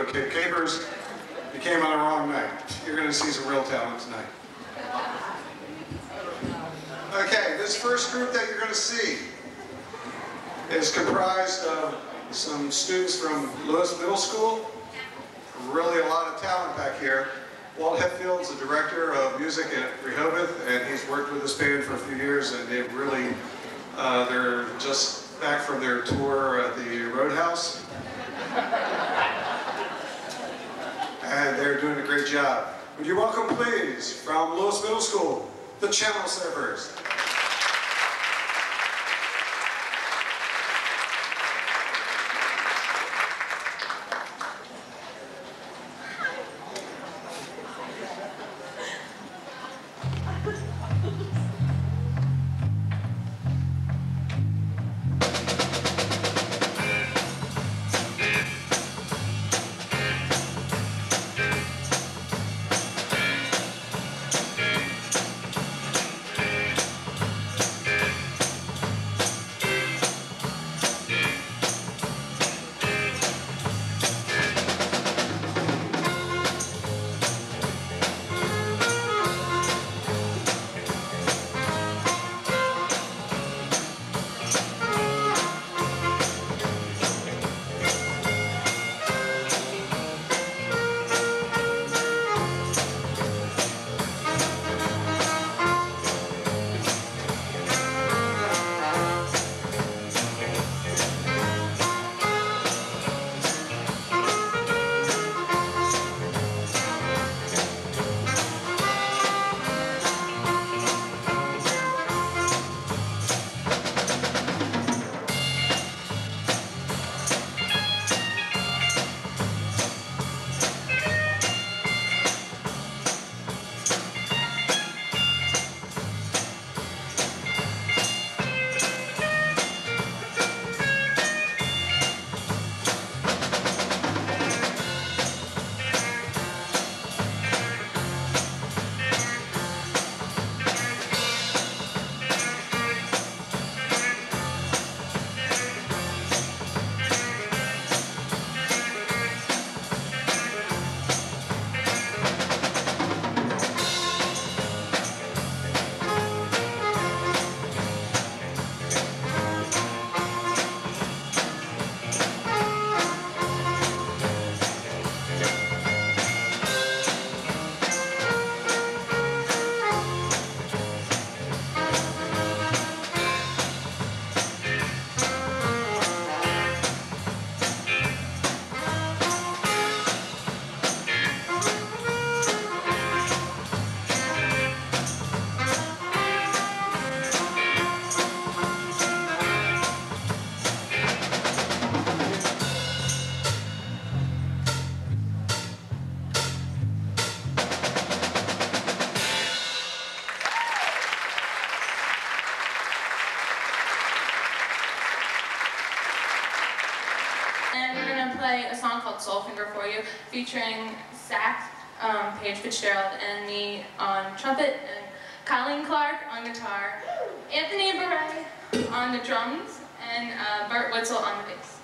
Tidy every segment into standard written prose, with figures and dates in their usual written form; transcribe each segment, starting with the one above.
okay, Capers, you came on the wrong night. You're going to see some real talent tonight. Okay, this first group that you're going to see is comprised of some students from Lewis Middle School. Really a lot of talent back here. Walt Hetfield's the director of music at Rehoboth, and he's worked with this band for a few years, and they've really, they're just back from their tour at the Roadhouse. And they're doing a great job. Would you welcome, please, from Lewis Middle School, the Channel Surfers. A song called Soul Finger for you, featuring sax, Paige Fitzgerald, and me on trumpet, and Colleen Clark on guitar, Anthony Beret on the drums, and Bert Witzel on the bass.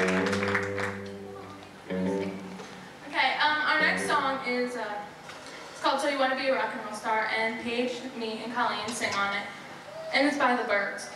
Okay, our next song is it's called So You Want to Be a Rock and Roll Star, and Paige, me, and Colleen sing on it. And it's by the Birds.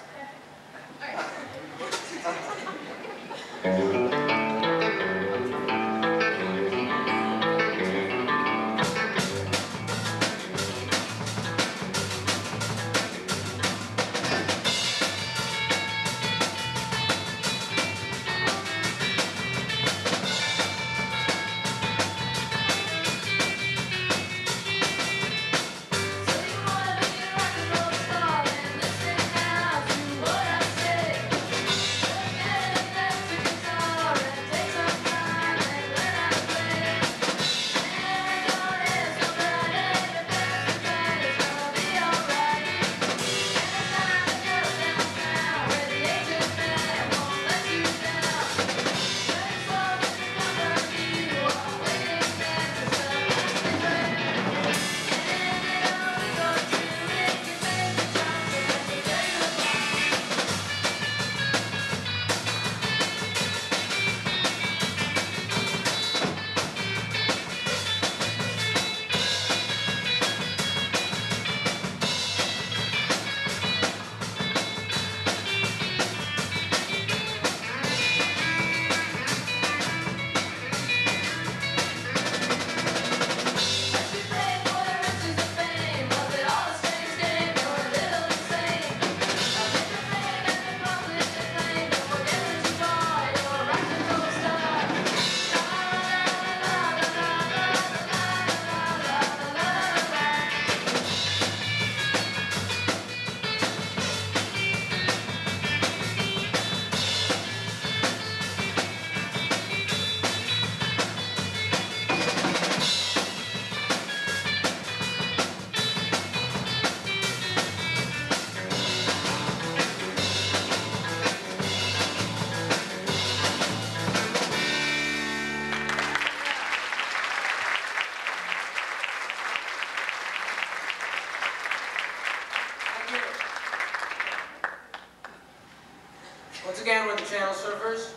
Once again, we're the Channel Surfers,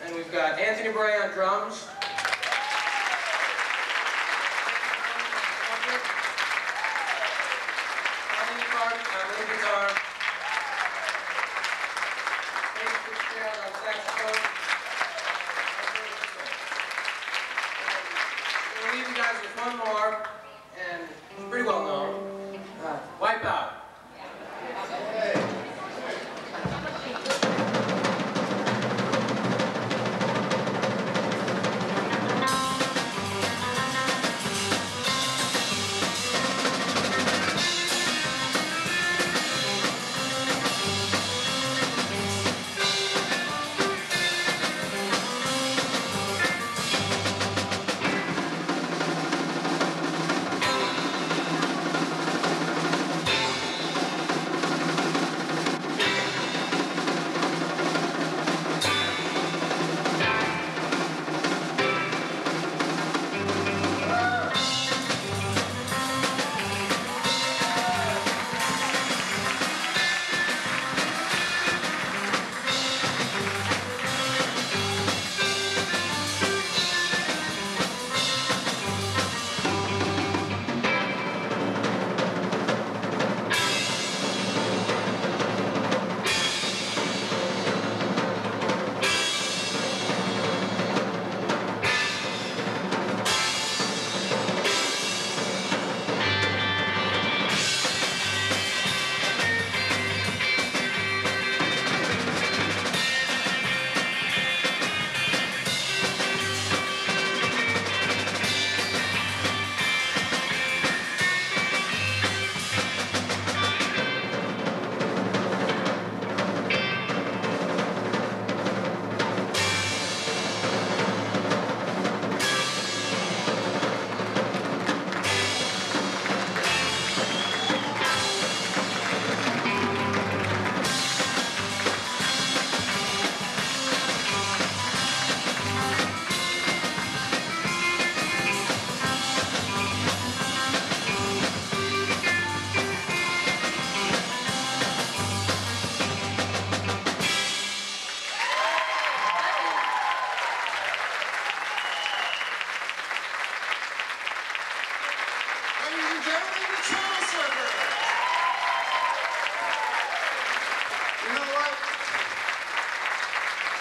and we've got Anthony Bray on drums, Colleen Clark on lead guitar, Paige Fitzgerald on saxophone. I'm going to leave you guys with one more, and pretty well known, Wipeout.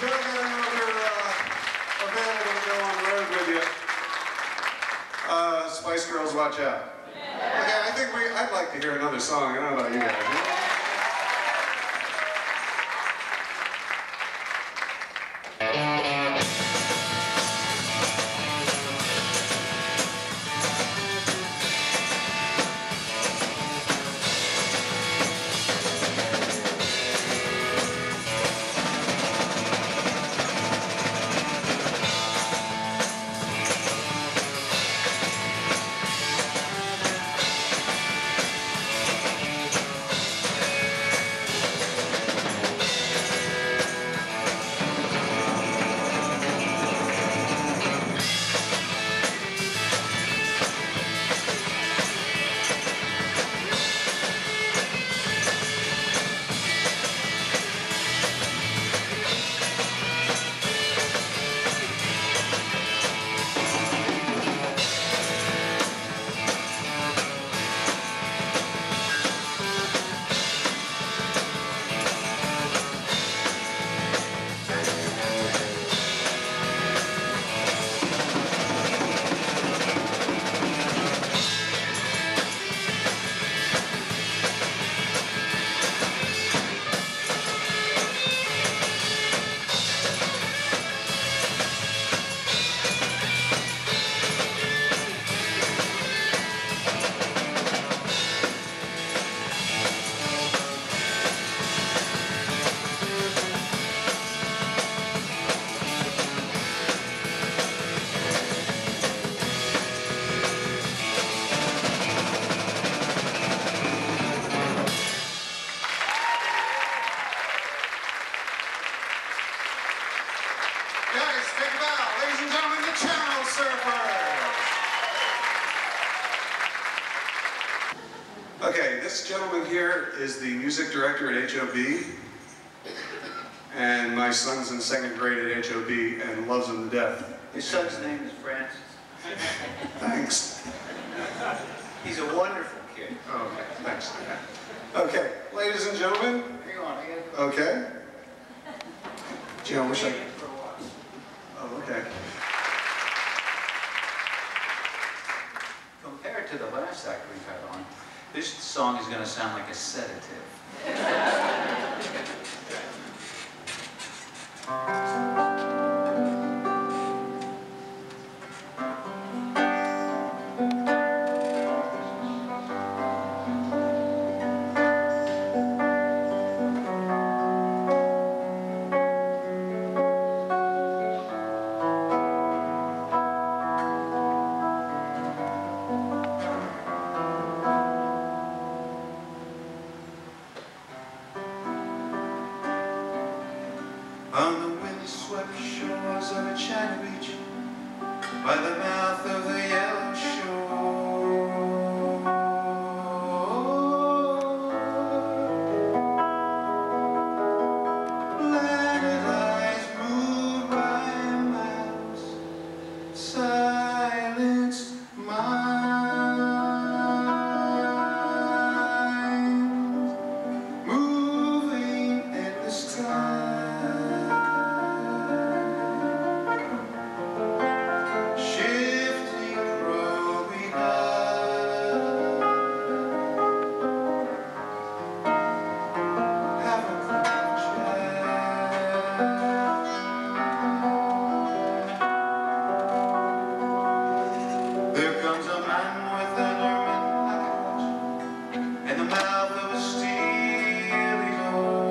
Could I get another available to go on the road with you? Spice Girls, watch out. Okay, I think I'd like to hear another song. I don't know about you guys. Guys, take a bow. Ladies and gentlemen, the Channel Surfers. Okay, this gentleman here is the music director at HOB. And my son's in 2nd grade at HOB and loves him to death. His son's name is Francis. Thanks. He's a wonderful kid. Oh, okay, thanks. Okay, ladies and gentlemen. Hang on, I gotta go. Okay. Gee, I wish I... Oh, okay. Compared to the last act we've had on, this song is going to sound like a sedative. On the windswept shores of a China beach, by the mouth of the yellow shore, blinded eyes moved by miles, silenced minds, moving in the sky. There comes a man with an ermine pouch and the mouth of a steely door.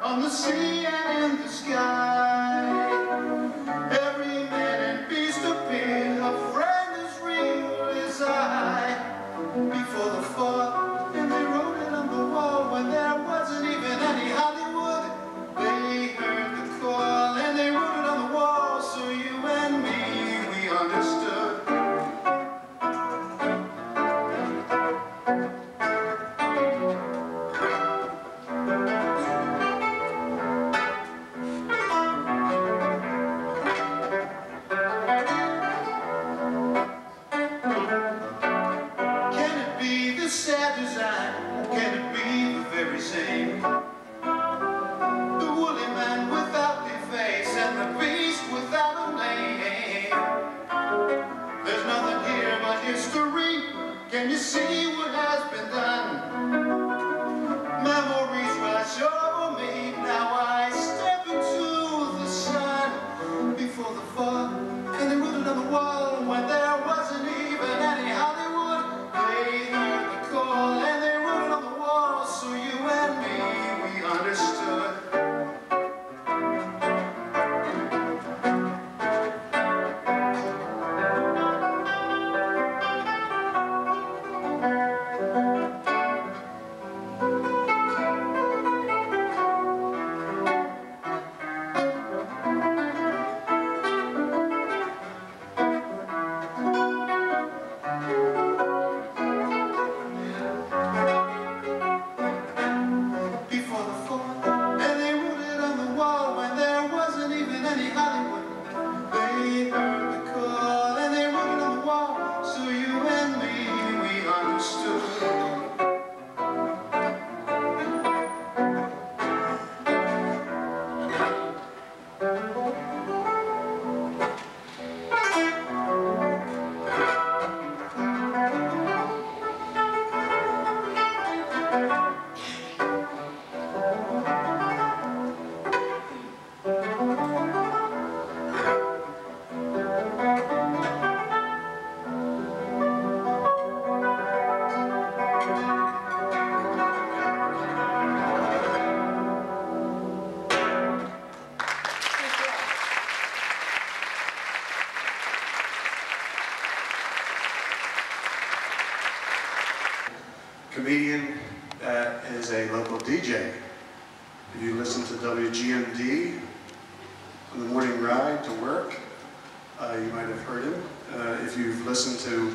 on the sea and in the sky. Every man and beast appeared, a friend as real as I. Before the fall, and they wrote it on the wall when there wasn't even any Hollywood. They heard the call, and they wrote it on the wall, so you and me, we understood. Sad design, can it be the very same? The woolly man without a face and the beast without a name. There's nothing here but history. Can you see what has been done? Memories rush over me. Now I step into the sun. Before the fall, and they wrote it on the wall when there wasn't even any Hollywood. They heard the call and they wrote it on the wall, so you and me, we understood. Comedian that is a local DJ. If you listen to WGMD on the morning ride to work, you might have heard him. If you've listened to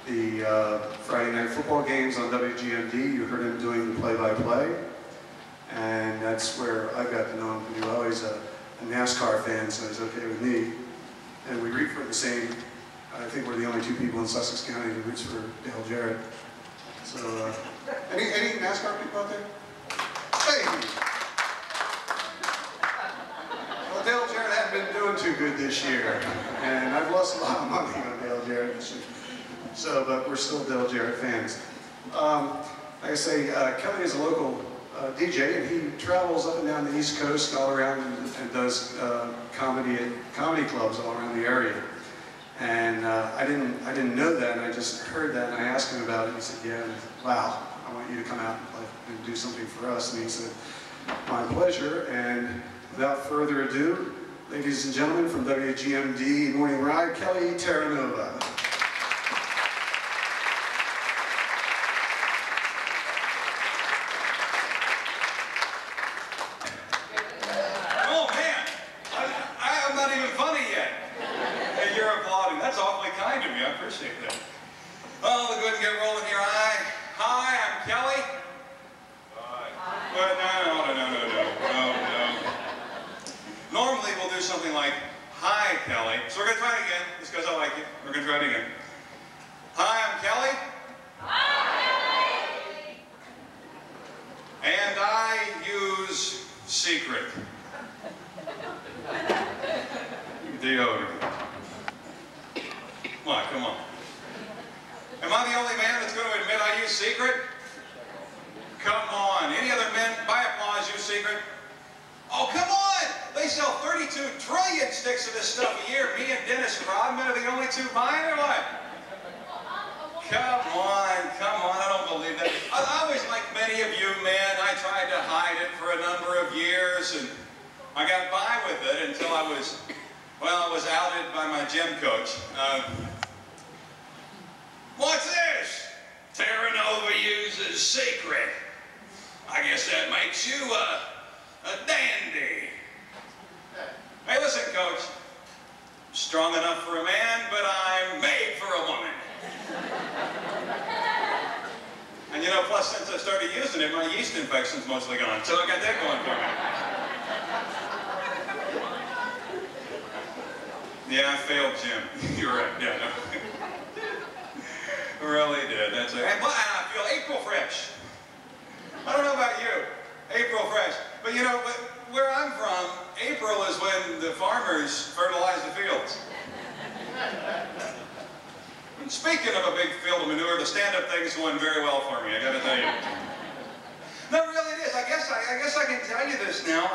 the Friday night football games on WGMD, you heard him doing the play-by-play. And that's where I got to know him pretty well. He's a NASCAR fan, so he's okay with me. And we root for the same. I think we're the only two people in Sussex County who roots for Dale Jarrett. So, any NASCAR people out there? Hey! Well, Dale Jarrett hasn't been doing too good this year, and I've lost a lot of money on Dale Jarrett this year. So, but we're still Dale Jarrett fans. Like I say, Kelly is a local DJ, and he travels up and down the East Coast, all around, and does comedy at comedy clubs all around the area. And I didn't know that, and I just heard that, and I asked him about it, and he said, yeah, wow, I want you to come out and play and do something for us. And he said, my pleasure. And without further ado, ladies and gentlemen, from WGMD Morning Ride, Kelly Terranova. Oh man, I'm not even funny yet. Hey, you're applauding. That's awfully kind of you. I appreciate that. Oh, we'll go ahead and get rolling here. Hi, I'm Kelly. Hi. But no. Normally we'll do something like, hi, Kelly. So we're going to try it again, just because I like it. We're going to try it again. Hi, I'm Kelly. Hi, Kelly. And I use secret deodorant. What? Come on. Am I the only man that's going to admit I use secret? Come on. Any other men, by applause, use secret? Oh, come on! They sell 32 trillion sticks of this stuff a year. Me and Dennis Rodman are the only two buying or what? Come on. I don't believe that. I was like many of you men. I tried to hide it for a number of years. years, and I got by with it until I was outed by my gym coach. What's this? Terranova uses secret. I guess that makes you a dandy. Hey, listen, coach. I'm strong enough for a man, but I'm made for a woman. And you know, plus since I started using it, my yeast infection's mostly gone. So I got that going for me. Yeah, I failed gym. You're right. Yeah, no. Really did. That's it. And I feel April fresh. I don't know about you. April fresh. But you know, where I'm from, April is when the farmers fertilize the fields. And speaking of a big field of manure, the stand-up thing's going very well for me, I gotta tell you. No, really it is. I guess I can tell you this now.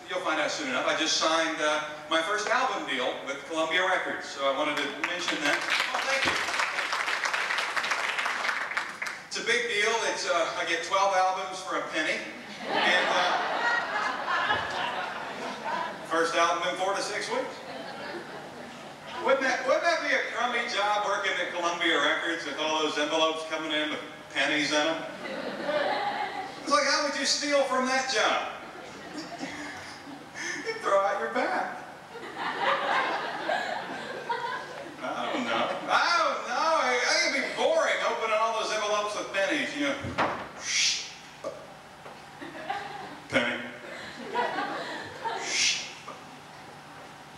You'll find out soon enough. I just signed my first album deal with Columbia Records, so I wanted to mention that. Oh, thank you. It's a big deal. I get 12 albums for a penny. And first album in 4 to 6 weeks. Wouldn't that be a crummy job working at Columbia Records with all those envelopes coming in with pennies in them? It's like, how would you steal from that job? You throw out your back. I don't know. I think it'd be boring opening all those envelopes with pennies, you know. Penny.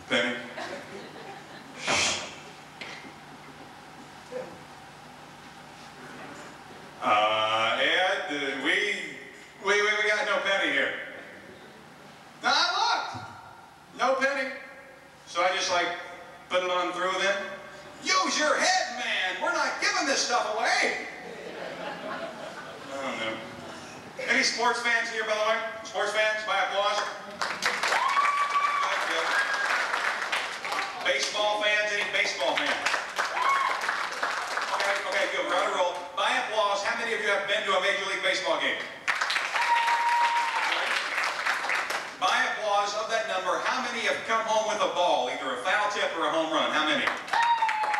Penny. Ed, we got no penny here. Now I looked. No penny. So I just like put it on through then. Use your head, man. We're not giving this stuff away. I don't know. Any sports fans here, by the way? Sports fans, by applause. Good. Baseball fans, any baseball fans? Okay, good. We're on a roll. By applause, how many of you have been to a Major League Baseball game? By applause, of that number, how many have come home with a ball, either a foul tip or a home run? How many?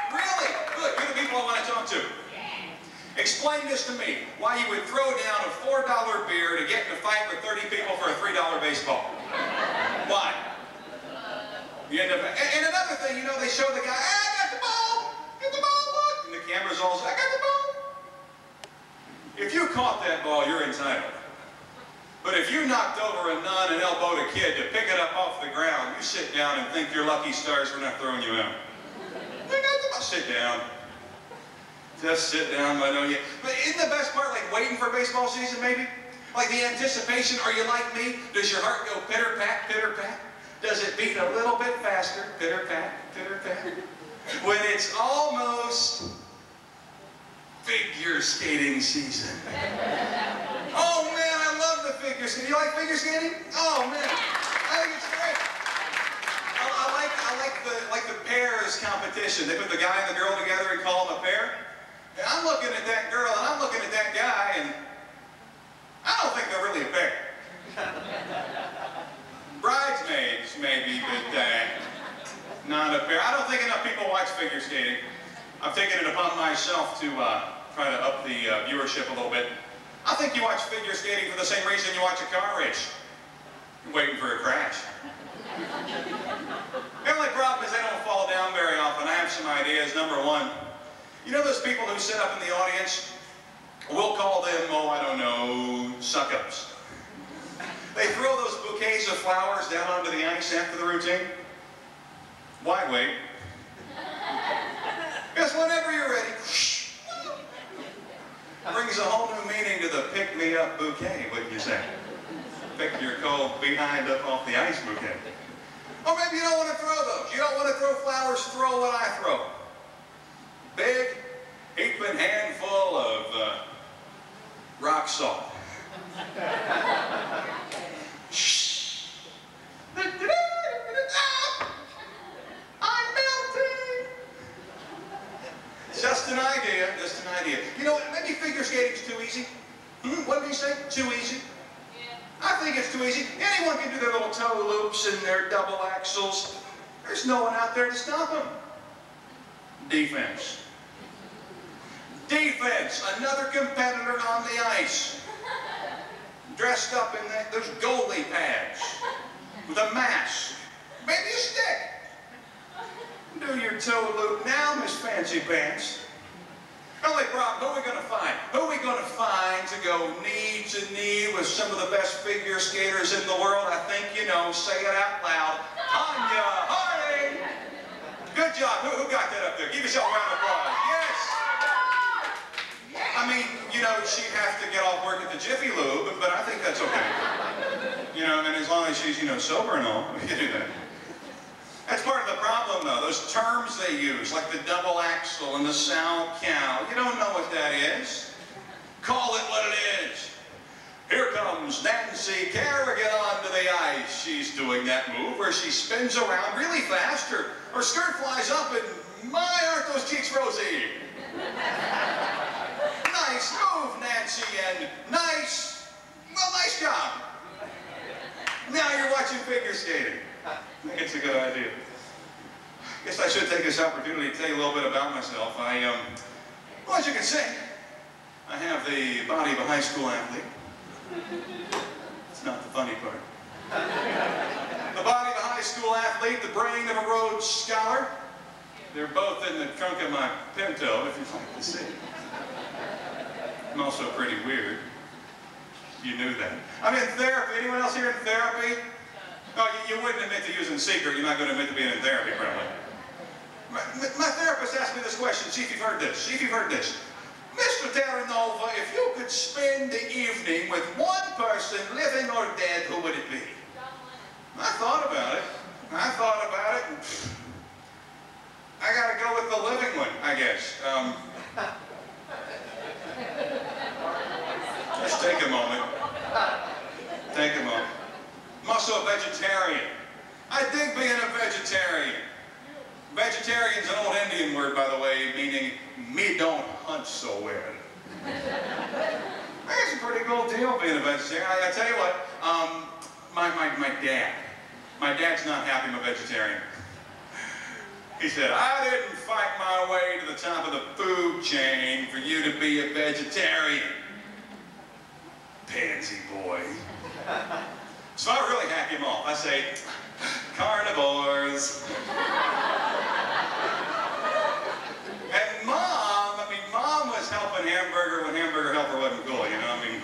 Really? Good. You're the people I want to talk to. Explain this to me, why you would throw down a $4 beer to get in a fight with 30 people for a $3 baseball. Why? You end up, and another thing, you know, they show the guy, I got the ball! Get the ball, look! And the camera's all, I got the ball! If you caught that ball, you're entitled. But if you knocked over a nun and elbowed a kid to pick it up off the ground, you sit down and think your lucky stars for not throwing you out. They got the ball. Sit down. Just sit down, I know you. But isn't the best part like waiting for baseball season, maybe? Like the anticipation, are you like me? Does your heart go pitter-pat, pitter-pat? Does it beat a little bit faster? Pitter-pat, pitter-pat? When it's almost figure skating season. Oh man, I love the figure skating. You like figure skating? Oh man, I think it's great. I like the pairs competition. They put the guy and the girl together and call them a pair. And I'm looking at that girl and I'm looking at that guy and I don't think they're really a pair. Bridesmaids maybe, but not a pair. I don't think enough people watch figure skating. I've taken it upon myself to try to up the viewership a little bit. I think you watch figure skating for the same reason you watch a car race. You're waiting for a crash. The only problem is they don't fall down very often. I have some ideas. Number one, you know those people who sit up in the audience? We'll call them, oh, I don't know, suck-ups. They throw those bouquets of flowers down onto the ice after the routine. Why wait? Because whenever you're ready, brings a whole new meaning to the pick-me-up bouquet, wouldn't you say? Pick your cold behind up off the ice bouquet. Or maybe you don't want to throw those. You don't want to throw flowers, throw what I throw. Big, heaping handful of rock salt. I'm melting. Just an idea, just an idea. You know, maybe figure skating's too easy. What did he say? Too easy? Yeah. I think it's too easy. Anyone can do their little toe loops and their double axles. There's no one out there to stop them. Defense. Defense, another competitor on the ice. Dressed up in those goalie pads. With a mask. Maybe a stick. Do your toe loop now, Miss Fancy Pants. Only problem, who are we going to find? Who are we going to find to go knee to knee with some of the best figure skaters in the world? I think you know. Say it out loud. Tanya Harding! Good job. Who got that up there? Give yourself a round of applause. Yes! I mean, you know, she'd have to get off work at the Jiffy Lube, but I think that's okay. You know, and as long as she's, you know, sober and all, we can do that. That's part of the problem, though. Those terms they use, like the double axle and the sow cow. You don't know what that is. Call it what it is. Here comes Nancy Kerrigan onto the ice. She's doing that move where she spins around really fast. Her skirt flies up, and my, aren't those cheeks rosy? Nice move, Nancy, and nice job. Now you're watching figure skating. I think it's a good idea. I guess I should take this opportunity to tell you a little bit about myself. Well, as you can see, I have the body of a high school athlete. It's not the funny part. The body of a high school athlete, the brain of a Rhodes Scholar. They're both in the trunk of my Pinto, if you'd like to see. I'm also pretty weird. You knew that. I'm in therapy. Anyone else here in therapy? No, you wouldn't admit to using secret. You're not going to admit to being in therapy, probably. My therapist asked me this question. See if you've heard this. See if you've heard this. Mr. Terranova, if you could spend the evening with one person, living or dead, who would it be? I thought about it. I thought about it. And I got to go with the living one, I guess. Just take a moment. Take a moment. I'm also a vegetarian. I dig being a vegetarian. Vegetarian's an old Indian word, by the way, meaning me don't hunt so well. It's a pretty cool deal being a vegetarian. I tell you what, my dad's not happy I'm a vegetarian. He said, I didn't fight my way to the top of the food chain for you to be a vegetarian. Pansy boy. So I really hack him off. I say, carnivores. And Mom was helping Hamburger when Hamburger Helper wasn't cool, you know, I mean,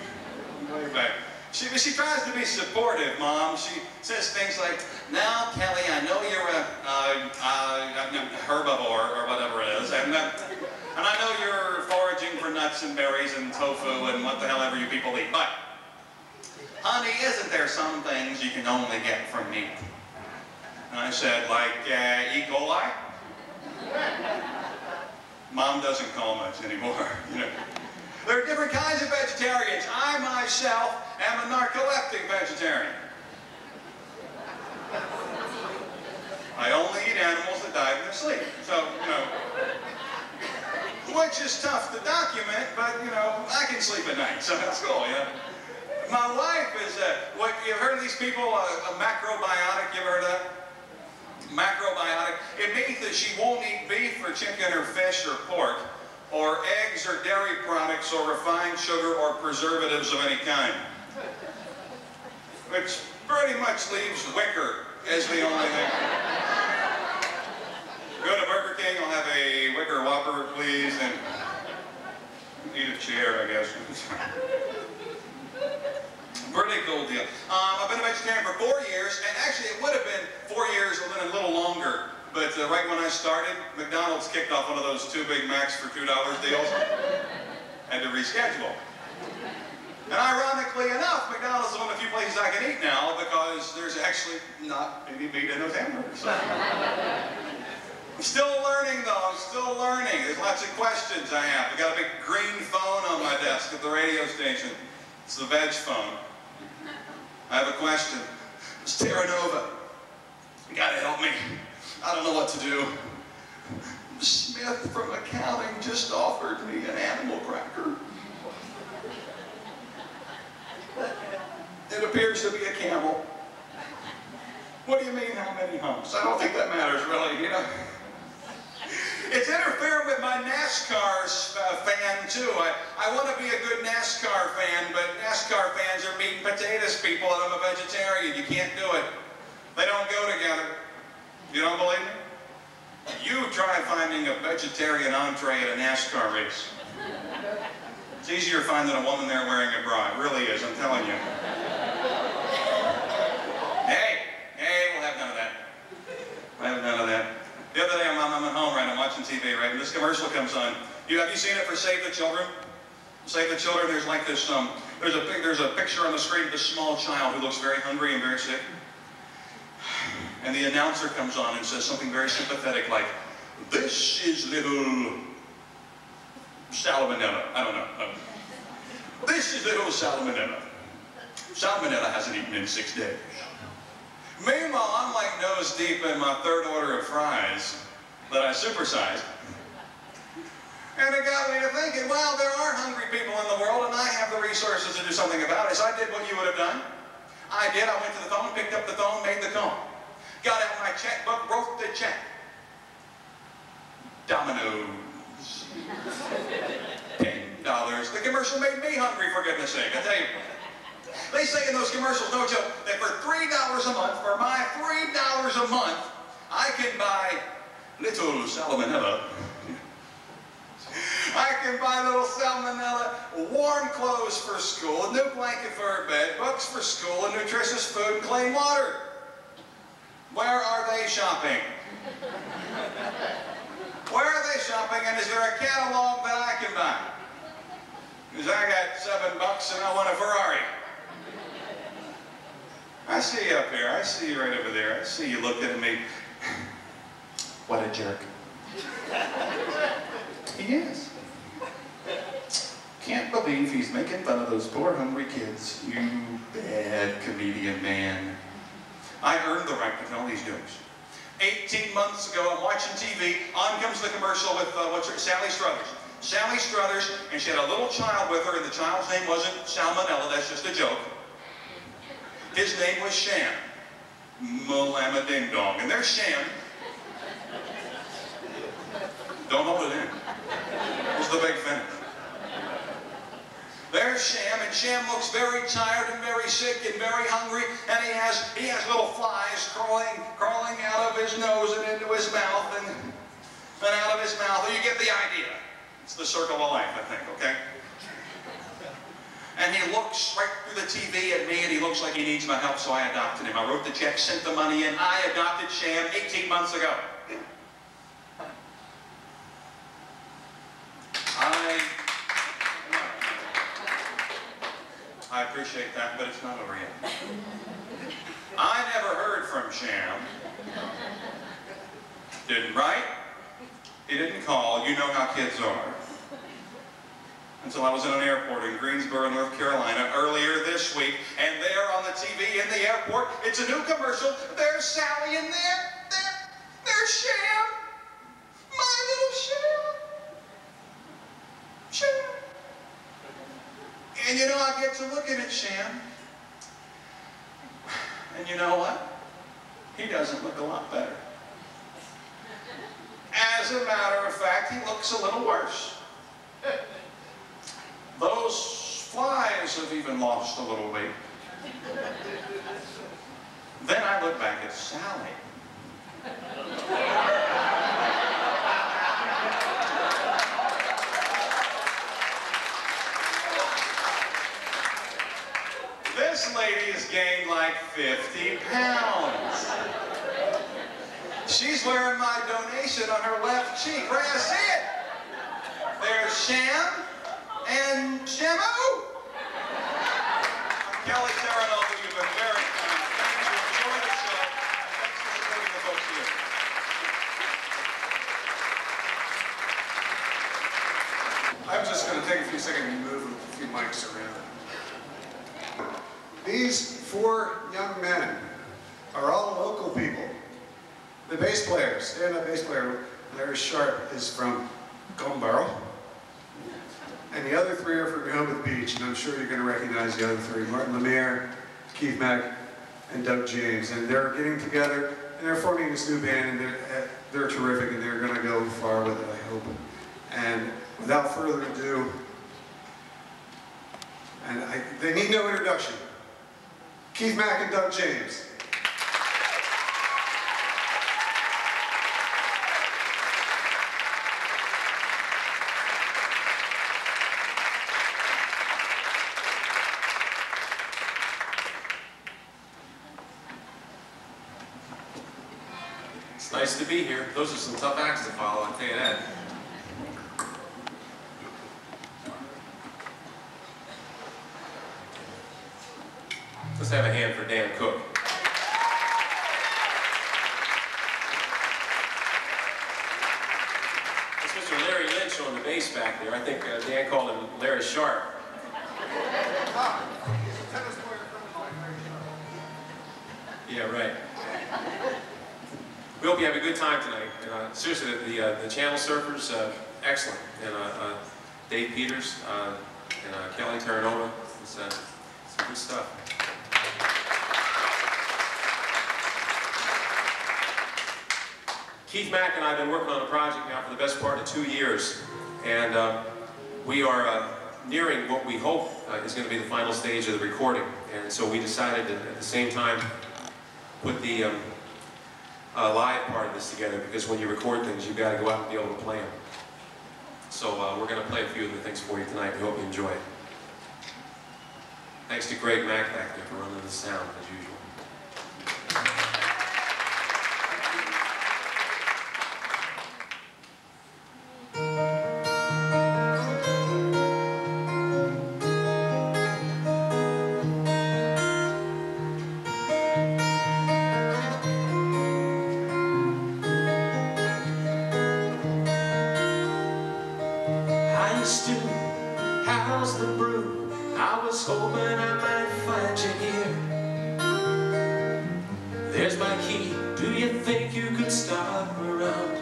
way back. She tries to be supportive, Mom. She says things like, now, Kelly, I know you're a herbivore, or whatever it is, and I know you're foraging for nuts and berries and tofu and what the hell ever you people eat, but, honey, isn't there some things you can only get from meat? And I said, like E. coli? Mom doesn't call much anymore, you know. There are different kinds of vegetarians. I, myself, am a narcoleptic vegetarian. I only eat animals that die in their sleep. So, you know, which is tough to document, but, you know, I can sleep at night, so that's cool, you know. My wife is, what, you've heard of these people, a macrobiotic, you ever heard of that? Macrobiotic. It means that she won't eat beef or chicken or fish or pork, or eggs or dairy products or refined sugar or preservatives of any kind. Which pretty much leaves Wicker as the only thing. Go to Burger King, I'll have a Wicker Whopper, please, and eat a chair, I guess. Pretty cool deal. I've been a vegetarian for 4 years, and actually it would have been 4 years or a little longer. But right when I started, McDonald's kicked off one of those 2 Big Macs for $2 deals. Had to reschedule. And ironically enough, McDonald's is one of the few places I can eat now because there's actually not any meat in those hamburgers. So. I'm still learning though, I'm still learning. There's lots of questions I have. I got a big green phone on my desk at the radio station. It's the veg phone. I have a question. It's Terranova. You gotta help me. I don't know what to do. Smith from accounting just offered me an animal cracker. It appears to be a camel. What do you mean, how many humps? I don't think that matters, really, you know. It's interfering with my NASCAR fan, too. I want to be a good NASCAR fan, but NASCAR fans are meat and potatoes people, and I'm a vegetarian. You can't do it. They don't go together. You don't believe me? You try finding a vegetarian entree at a NASCAR race. It's easier finding a woman there wearing a bra. It really is, I'm telling you. Hey, we'll have none of that. We'll have none of that. The other day I'm at home, right, I'm watching TV, right, and this commercial comes on. Have you seen it for Save the Children? Save the Children, there's like this, there's a picture on the screen of this small child who looks very hungry and very sick. And the announcer comes on and says something very sympathetic like, "This is little salmonella." I don't know. This is little salmonella. Salmonella hasn't eaten in 6 days. Meanwhile, I'm like nose deep in my 3rd order of fries that I supersized. And it got me to thinking, well, there are hungry people in the world and I have the resources to do something about it. So I did what you would have done. I did. I went to the phone, picked up the phone, made the call. Got out my checkbook, wrote the check. Domino's. $10. The commercial made me hungry, for goodness sake, I tell you. They say in those commercials, no joke, that for $3 a month, for my $3 a month, I can buy little salmonella. I can buy little salmonella, warm clothes for school, a new blanket for her bed, books for school, and nutritious food and clean water. Where are they shopping? Where are they shopping, and is there a catalog that I can buy? Because I got $7 and I want a Ferrari. I see you up here. I see you right over there. I see you looking at me. What a jerk. He is. Can't believe he's making fun of those poor hungry kids. You bad comedian man. I earned the right to tell these jokes. 18 months ago, I'm watching TV. On comes the commercial with Sally Struthers. Sally Struthers, and she had a little child with her, and the child's name wasn't Salmonella. That's just a joke. His name was Sham. Malama Ding Dong. And there's Sham. Don't hold it in. It's the big finish. There's Sham, and Sham looks very tired and very sick and very hungry, and he has little flies crawling out of his nose and into his mouth and out of his mouth. You get the idea. It's the circle of life, I think, okay? And he looks right through the TV at me, and he looks like he needs my help, so I adopted him. I wrote the check, sent the money in. I adopted Sham 18 months ago. I appreciate that, but it's not over yet. I never heard from Sham. Didn't write. He didn't call. You know how kids are. Until I was in an airport in Greensboro, North Carolina, earlier this week, and there on the TV in the airport, it's a new commercial. There's Sally in there. There's Sham. My little Sham. Sham. And you know, I get to looking at Sham, and you know what? He doesn't look a lot better. As a matter of fact, he looks a little worse. Those flies have even lost a little weight. Then I look back at Sally. This lady has gained like 50 pounds. She's wearing my donation on her left cheek. Right, I see it. There's Sham and Shamu. I'm Kelly Terranova. You've been very kind. Thank you. Enjoy the show. Thanks for supporting the folks here. I'm just going to take a few seconds and move a few mics around. These 4 young men are all local people. The bass player, stand-up bass player, Larry Sharp, is from Goldenboro. And the other 3 are from Rehoboth Beach, and I'm sure you're going to recognize the other 3. Martin Lemire, Keith Mack and Doug James, and they're getting together and they're forming this new band, and they're terrific, and they're going to go far with it, I hope. And without further ado, and they need no introduction, Keith Mack and Doug James. It's nice to be here. Those are some tough acts to follow, I'll tell you that. Let's have a hand for Dan Cook. That's Mr. Larry Lynch on the bass back there. I think Dan called him Larry Sharp. Yeah, right. We hope you have a good time tonight. Seriously, the Channel Surfers, excellent. And Dave Peters and Kelly Terranova, it's some good stuff. Keith Mack and I have been working on a project now for the best part of 2 years, and we are nearing what we hope is going to be the final stage of the recording. And so we decided to, at the same time, put the live part of this together, because when you record things, you've got to go out and be able to play them. So we're going to play a few of the things for you tonight. We hope you enjoy it. Thanks to Greg Mack back there for running the sound, as usual. How's the brew? I was hoping I might find you here. There's my key. Do you think you could stop around?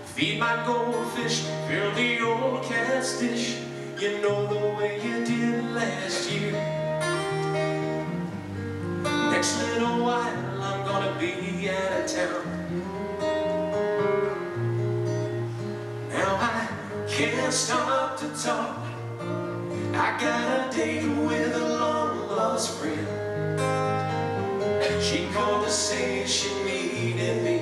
Feed my goldfish, fill the old cat's dish. You know the way you did last year. Next little while I'm gonna be out of town. Can't stop to talk. I got a date with a long-lost friend. She called to say she needed me,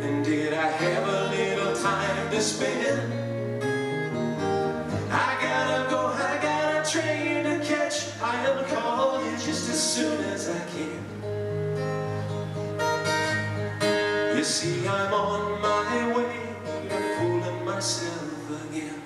and did I have a little time to spend? I gotta go, I got a train to catch. I'll call you just as soon as I can. You see, I'm on my way to fooling myself again.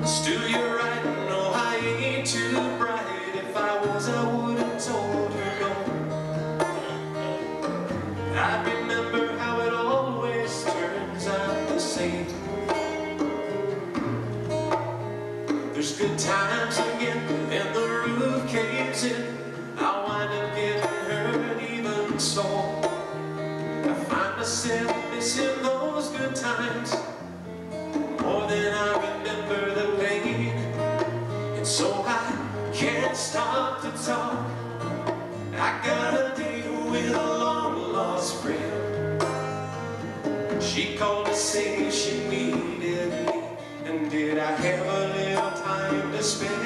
Still you're right, no, I ain't too bright. If I was, I would have told her no. I remember how it always turns out the same. There's good times again, and the roof caves in. I'll wind up getting hurt even so. I find myself missing those good times more than I remember the pain. And so I can't stop to talk. I got a date with a long-lost friend. She called to say she needed me, and did I have a little time to spend?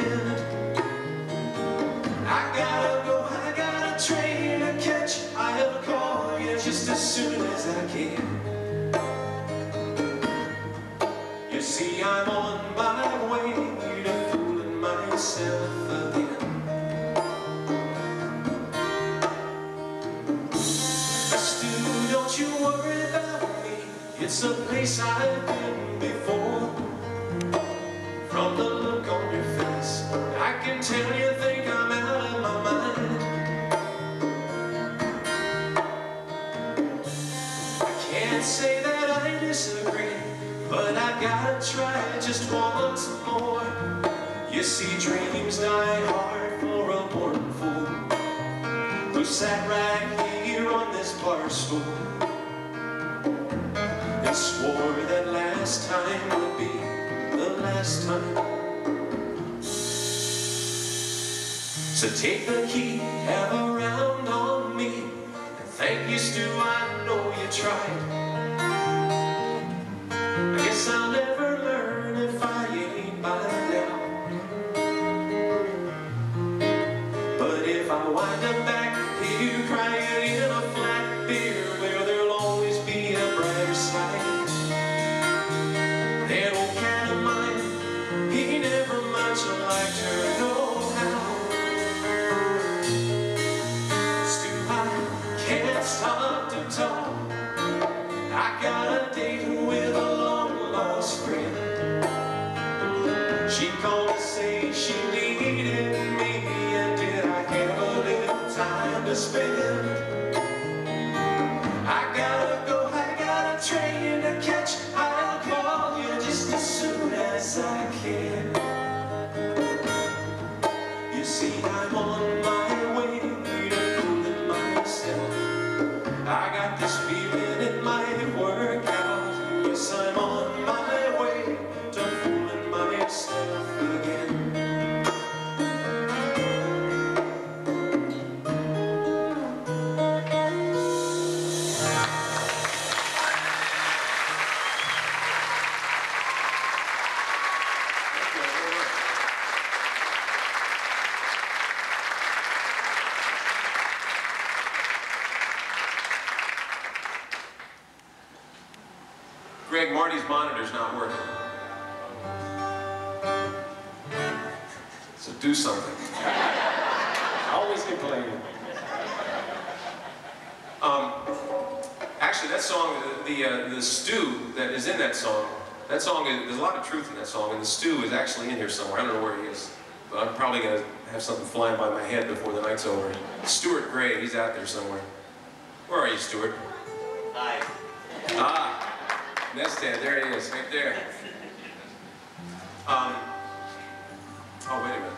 I gotta go, I got a train to catch. I'll call you just as soon as I can. You see, I'm on my way to fooling myself again. Stu, don't you worry about me. It's a place I've been before. From the look on your face, I can tell you think I'm out of my mind. I can't say that I disagree, but I gotta try just once more. You see, dreams die hard for a born fool who sat right here on this bar stool. this time would be the last time. So take the key, have a round on me, and thank you, Stu, I know you tried. I guess I'll never learn if I ain't by now. But if I wind up back here crying in a flat beer where there'll always be a brighter side, that old cat of mine, he never much liked her, no how. Stu, I can't stop to talk. I got a date with a long-lost friend. She called to say she needed me, and did I have a little time to spend? I gotta go, I got a train to catch. I'll call you just as soon as I can. You see, I'm on my way to fooling myself. I got this feeling it might work out. Yes, I'm on my way to fooling myself again. Greg, Marty's monitor's not working. So do something. Always complaining. Actually, that song, the stew that is in that song, there's a lot of truth in that song, and the stew is actually in here somewhere. I don't know where he is, but I'm probably going to have something flying by my head before the night's over. Stuart Gray, he's out there somewhere. Where are you, Stuart? Hi. Ah, nest head, there he is, right there. Oh, wait a minute.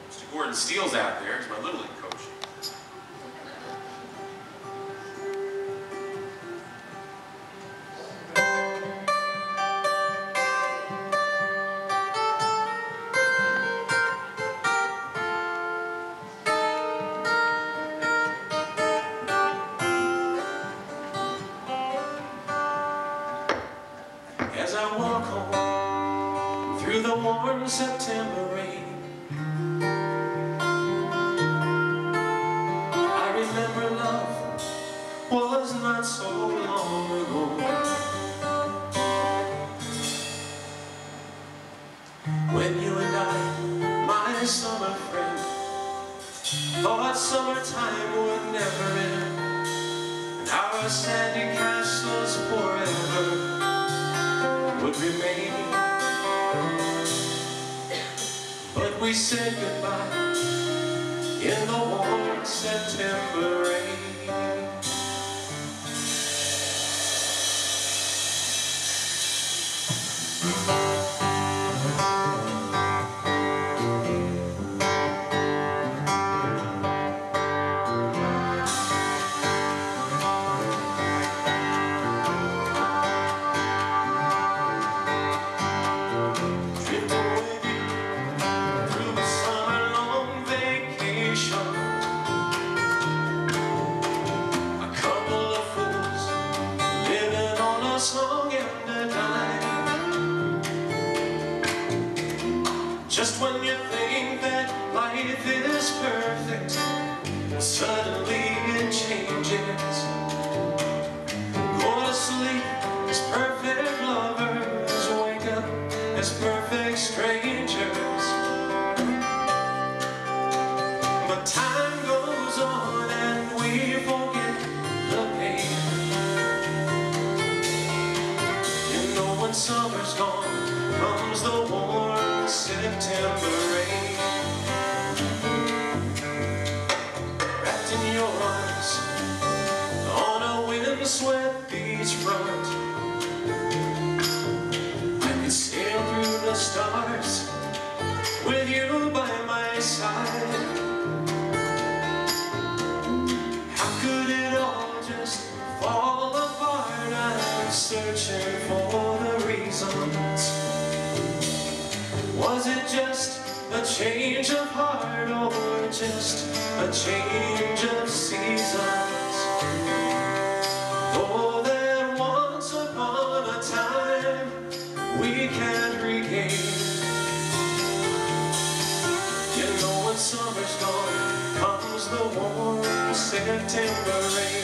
Mr. Gordon Steele's out there. He's my Little League coach. As I walk home through the warm September rain, I remember love was not so long ago. When you and I, my summer friend, thought summertime would never end, and our sandy castles forever would remain. But we said goodbye in the warm September rain. Just when you think that life is perfect, suddenly it changes. Go to sleep as perfect lovers, wake up as perfect strangers. But time goes on and we forget the pain. You know when summer's gone, comes the warm September rain. Wrapped in your arms on a windswept beachfront, I could sail through the stars just a change of heart or just a change of seasons? Though that once upon a time we can't regain. You know when summer's gone comes the warm September rain.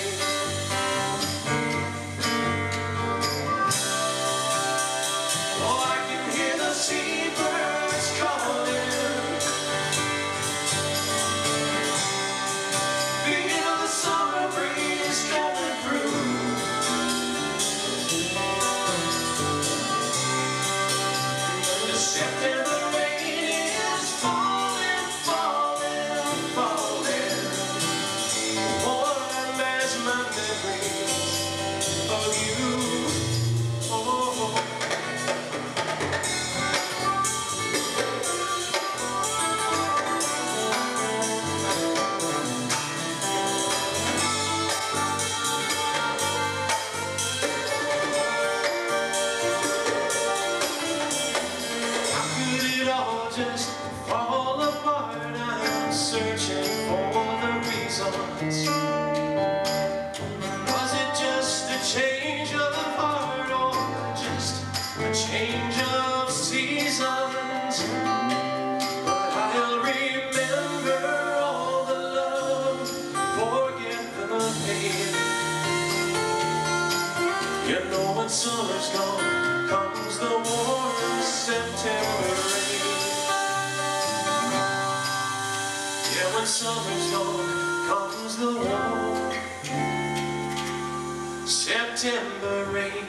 Seabirds calling, feel the summer breeze coming through. The September rain is falling, falling, falling, warm as my memories of you. Oh. Just fall apart, I'm searching for the reasons. Was it just a change of heart or just a change of seasons? But I'll remember all the love, forget the pain. You know when summer's gone comes the warm September rain. When summer's gone comes the warm September rain.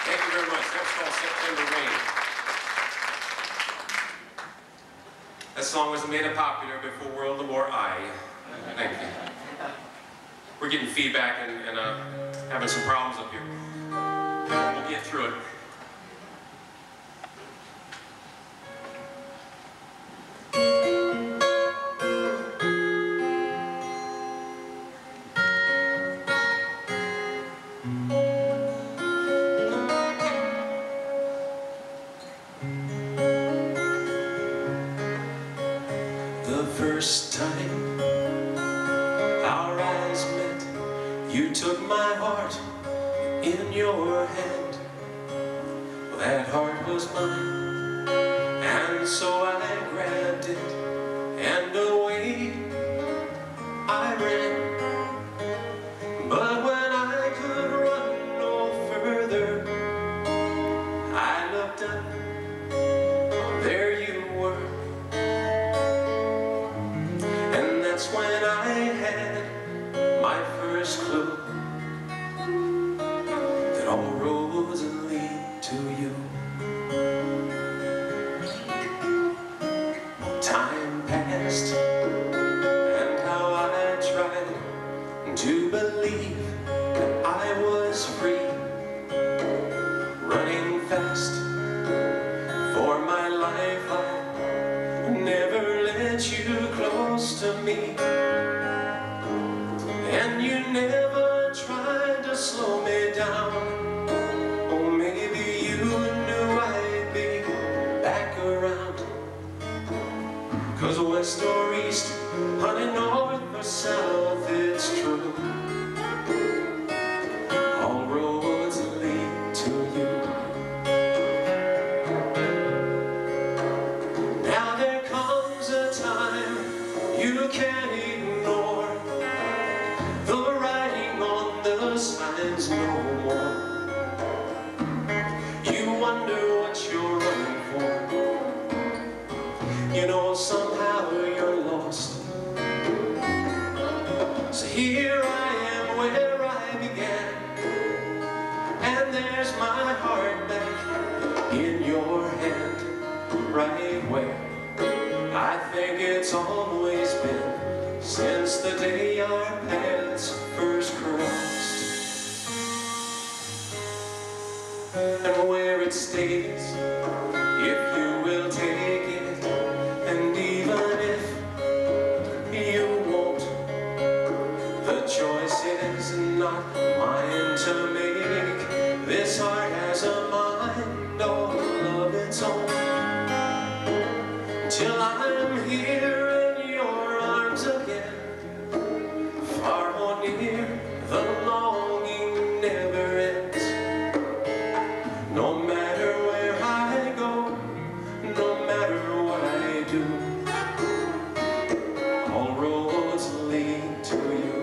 Thank you very much. That's called September Rain. That song was made popular before World War I. Thank you. We're getting feedback and having some problems up here. We'll get through it. The first time our eyes met, you took my heart in your hand. Well, that heart was mine, and so I grabbed it, and away I ran. But when I could run no further, I looked up, there you were. That's when I had my first clue that all roads lead to you. Time passed, and how I tried to believe So here I am where I began, and there's my heart back in your hand, right where I think it's always been since the day our paths first crossed. And where it stays, if you will take it, and even if you won't, the choice is not mine to make. This heart has a mind all of its own. Till I'm here in your arms again, far or near, the longing never ends. No matter where I go, no matter what I do, all roads lead to you.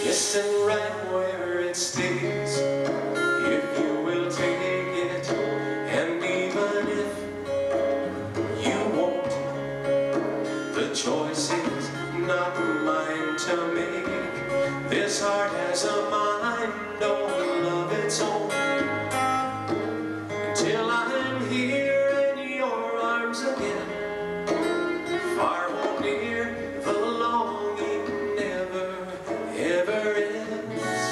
Yes, and right where it stays, if you will take it, and even if you won't, the choice is not mine to make. This heart has a mind all of its own. Until I'm here in your arms again, far or near, the longing never ever ends.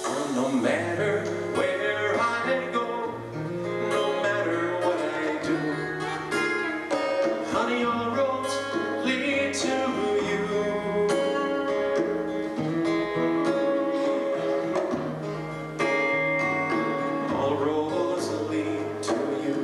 Oh, no matter where I go, no matter what I do, honey, all roads lead to you. All roads lead to you.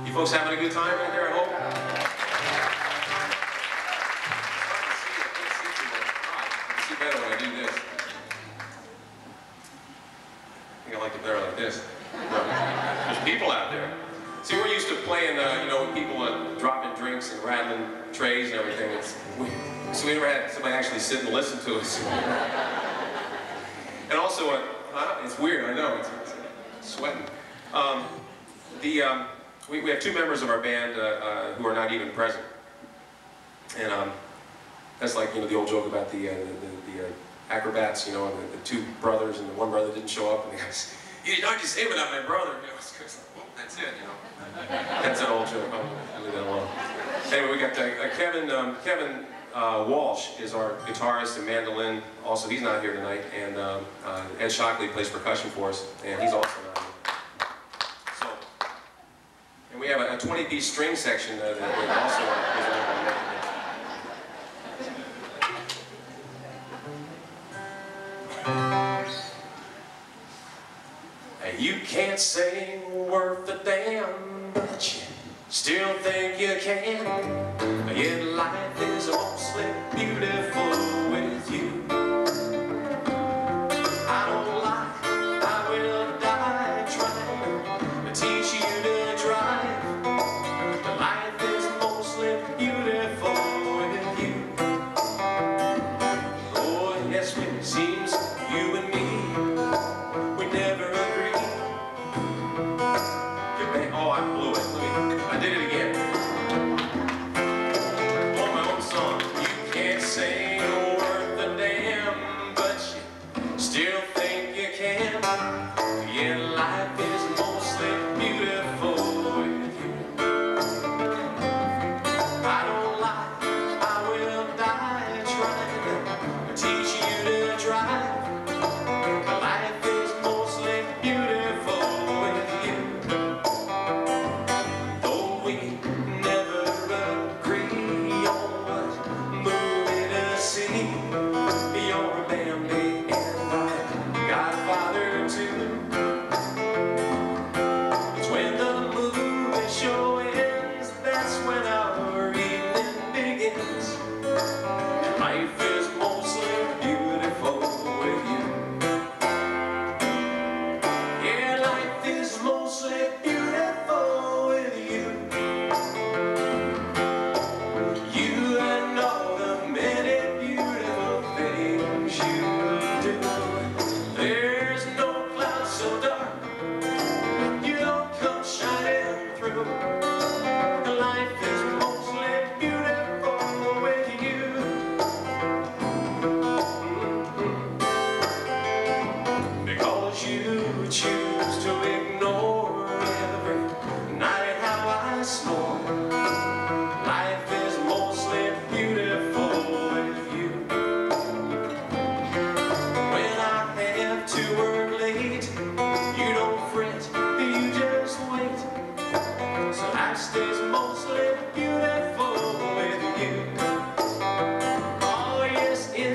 You folks having a good time out there, I hope? I can see better when I do this. I think I like it better like this. There's people out there. See, we're used to playing, you know, with people dropping drinks and rattling trays and everything. So we never had somebody actually sit and listen to us. And also, it's weird, I know, it's sweating. We have two members of our band who are not even present. And that's like, you know, the old joke about the acrobats, you know, and the two brothers, and the one brother didn't show up, and the guy said, "You didn't just say without my brother." You know, it's like, well, that's it, you know. That's an old joke. I'll leave that alone. Anyway, we got Kevin Walsh is our guitarist and mandolin. Also, he's not here tonight. And Ed Shockley plays percussion for us, and he's also not here. So, and we have a 20-piece string section that also is on there. You can't sing worth a damn, but you still think you can. Yet life is mostly beautiful with you. I don't lie, I will die trying to teach you to drive. Life is mostly beautiful with you. Oh yes, it seems you and me, we never agree. Oh, I blew it. I did it again. On my own song. You can't sing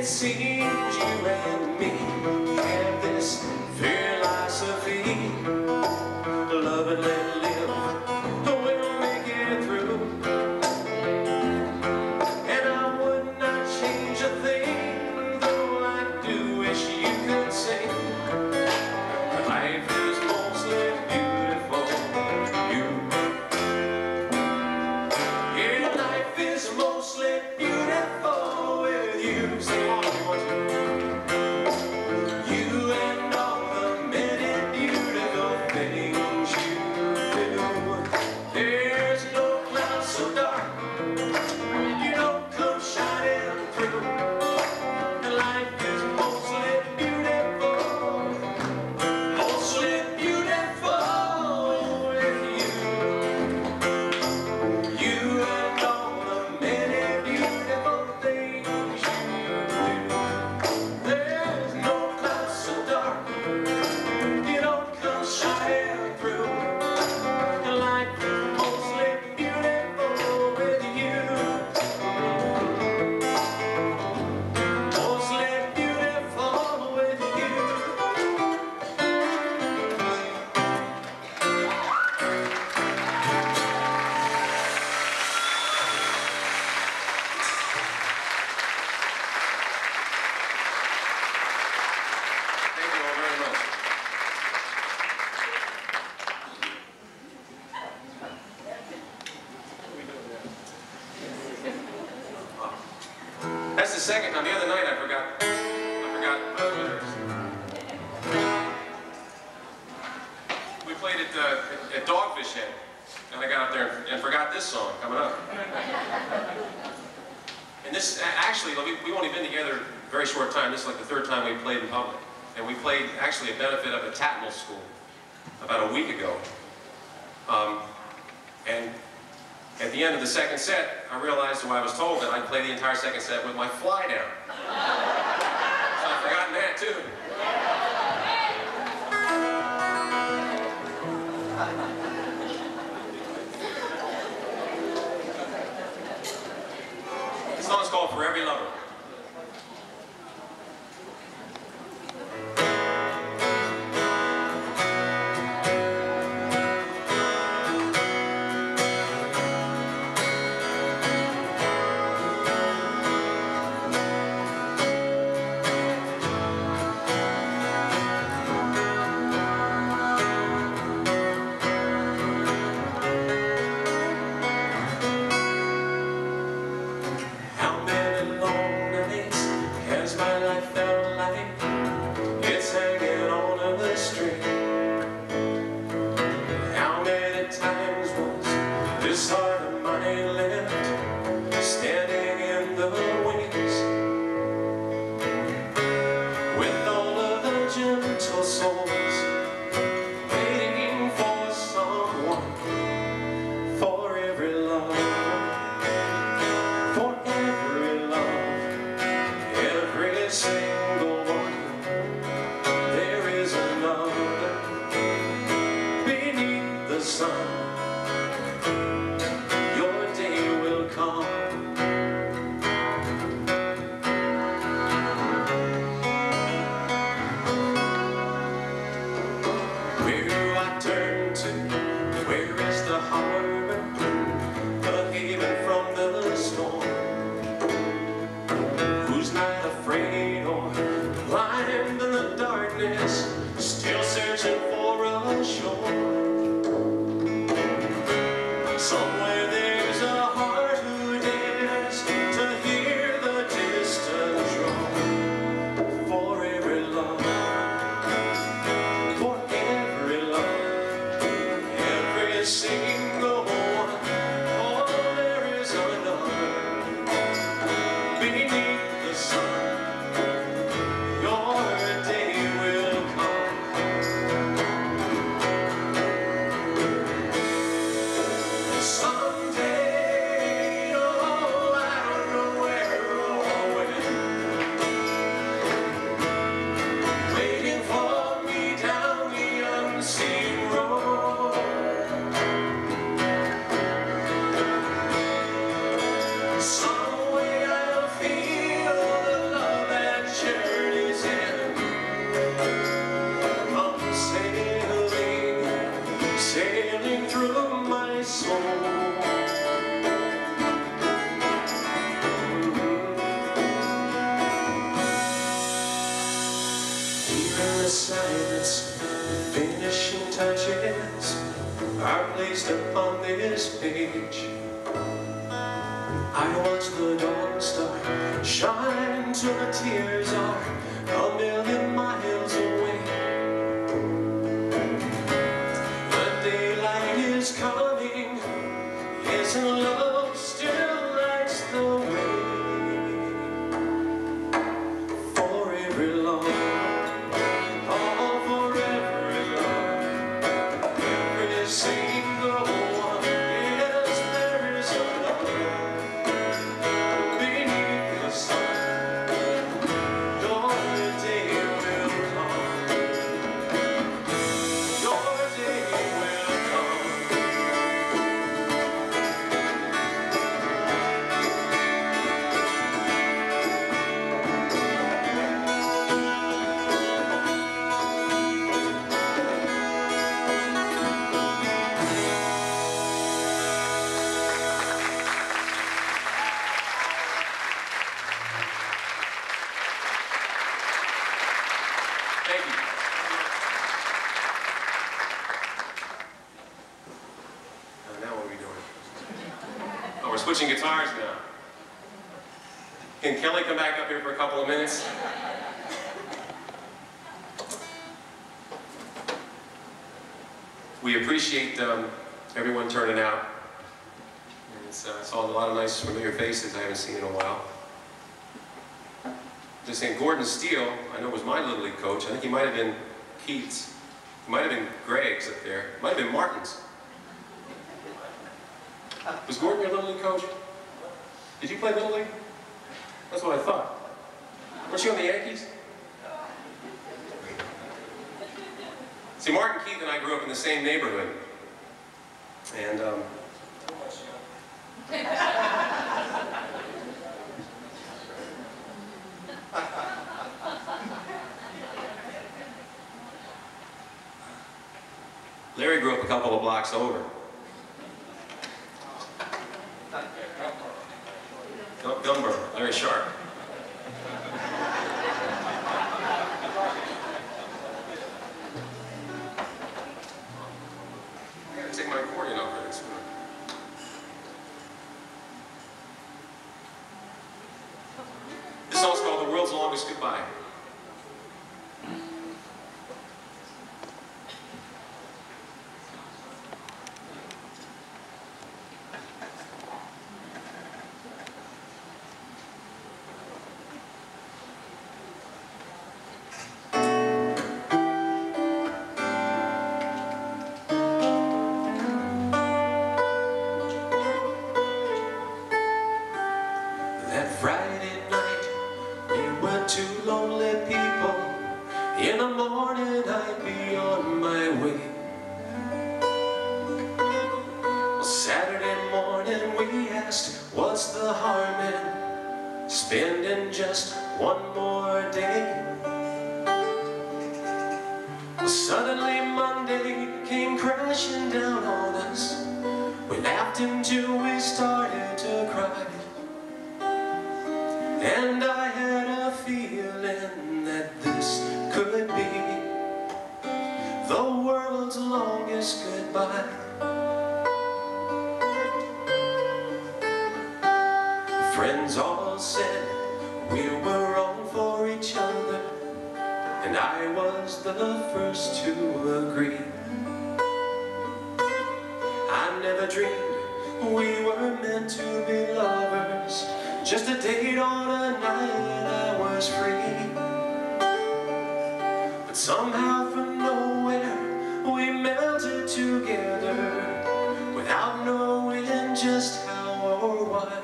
it seems you and me have this philosophy, love and let live, we'll make it through. And I would not change a thing, though I do wish you could say life is mostly beautiful with you. Yeah, life is mostly beautiful with you. Sing along if you want to. You and all the many beautiful things you do. There's no cloud so dark you don't come shining through. And life is mostly beautiful, mostly beautiful with you. You and all the many beautiful things you do. There's no cloud so dark you don't come shining through. And life is mostly beautiful with you. Mostly beautiful with you. Thank you all very much. That's the second. Now the other night I forgot lyrics. We played at Dogfish Head, and I got up there and forgot this song coming up. And this, actually, we've only been together a very short time. This is like the third time we played in public. And we played, actually, a benefit of a Tatnall school about a week ago. And at the end of the second set, I realized, or I was told, that I'd play the entire second set with my fly down. So I've forgotten that, too. This song's called For Every Lover. How many long nights has my life felt like it's hanging on a string? How many times was this heart of mine left standing in the wings? With all of the gentle souls waiting for someone, for every love, for every love, every single one. There is another beneath the sun. Your day will come. Where do I turn to? Where is the harbor? A haven from the storm. Who's not afraid or traced upon this page. I watch the dawn star shine till the tears are a million miles away. The daylight is coming, yes, and love still lights the way. For every love, oh, for every love, every single one, yes, there is a love beneath the sun. Your day will come, your day will come. Thank you. Now what are we doing? Oh, we're switching guitars now. Can Kelly come back up here for a couple of minutes? We appreciate everyone turning out. And saw a lot of nice familiar faces I haven't seen in a while. Just saying, Gordon Steele, I know was my Little League coach. I think he might have been Keith's. He might have been Greg's up there. Might have been Martin's. Was Gordon your Little League coach? Did you play Little League? That's what I thought. Weren't you on the Yankees? See, Martin, Keith, and I grew up in the same neighborhood. And, Larry grew up a couple of blocks over. Gumber, Larry Sharp. I gotta take my accordion off for this one. This song's called The World's Longest Goodbye. Friday night, we were two lonely people. In the morning, I'd be on my way. Well, Saturday morning, we asked, what's the harm in spending just one more day? Well, suddenly Monday came crashing down on us. We laughed until we started to cry. And I had a feeling that this could be the world's longest goodbye. Friends all said we were wrong for each other, and I was the first to agree. I never dreamed we were meant to be lovers, just a date on a night I was free. But somehow from nowhere we melted together, without knowing just how or why.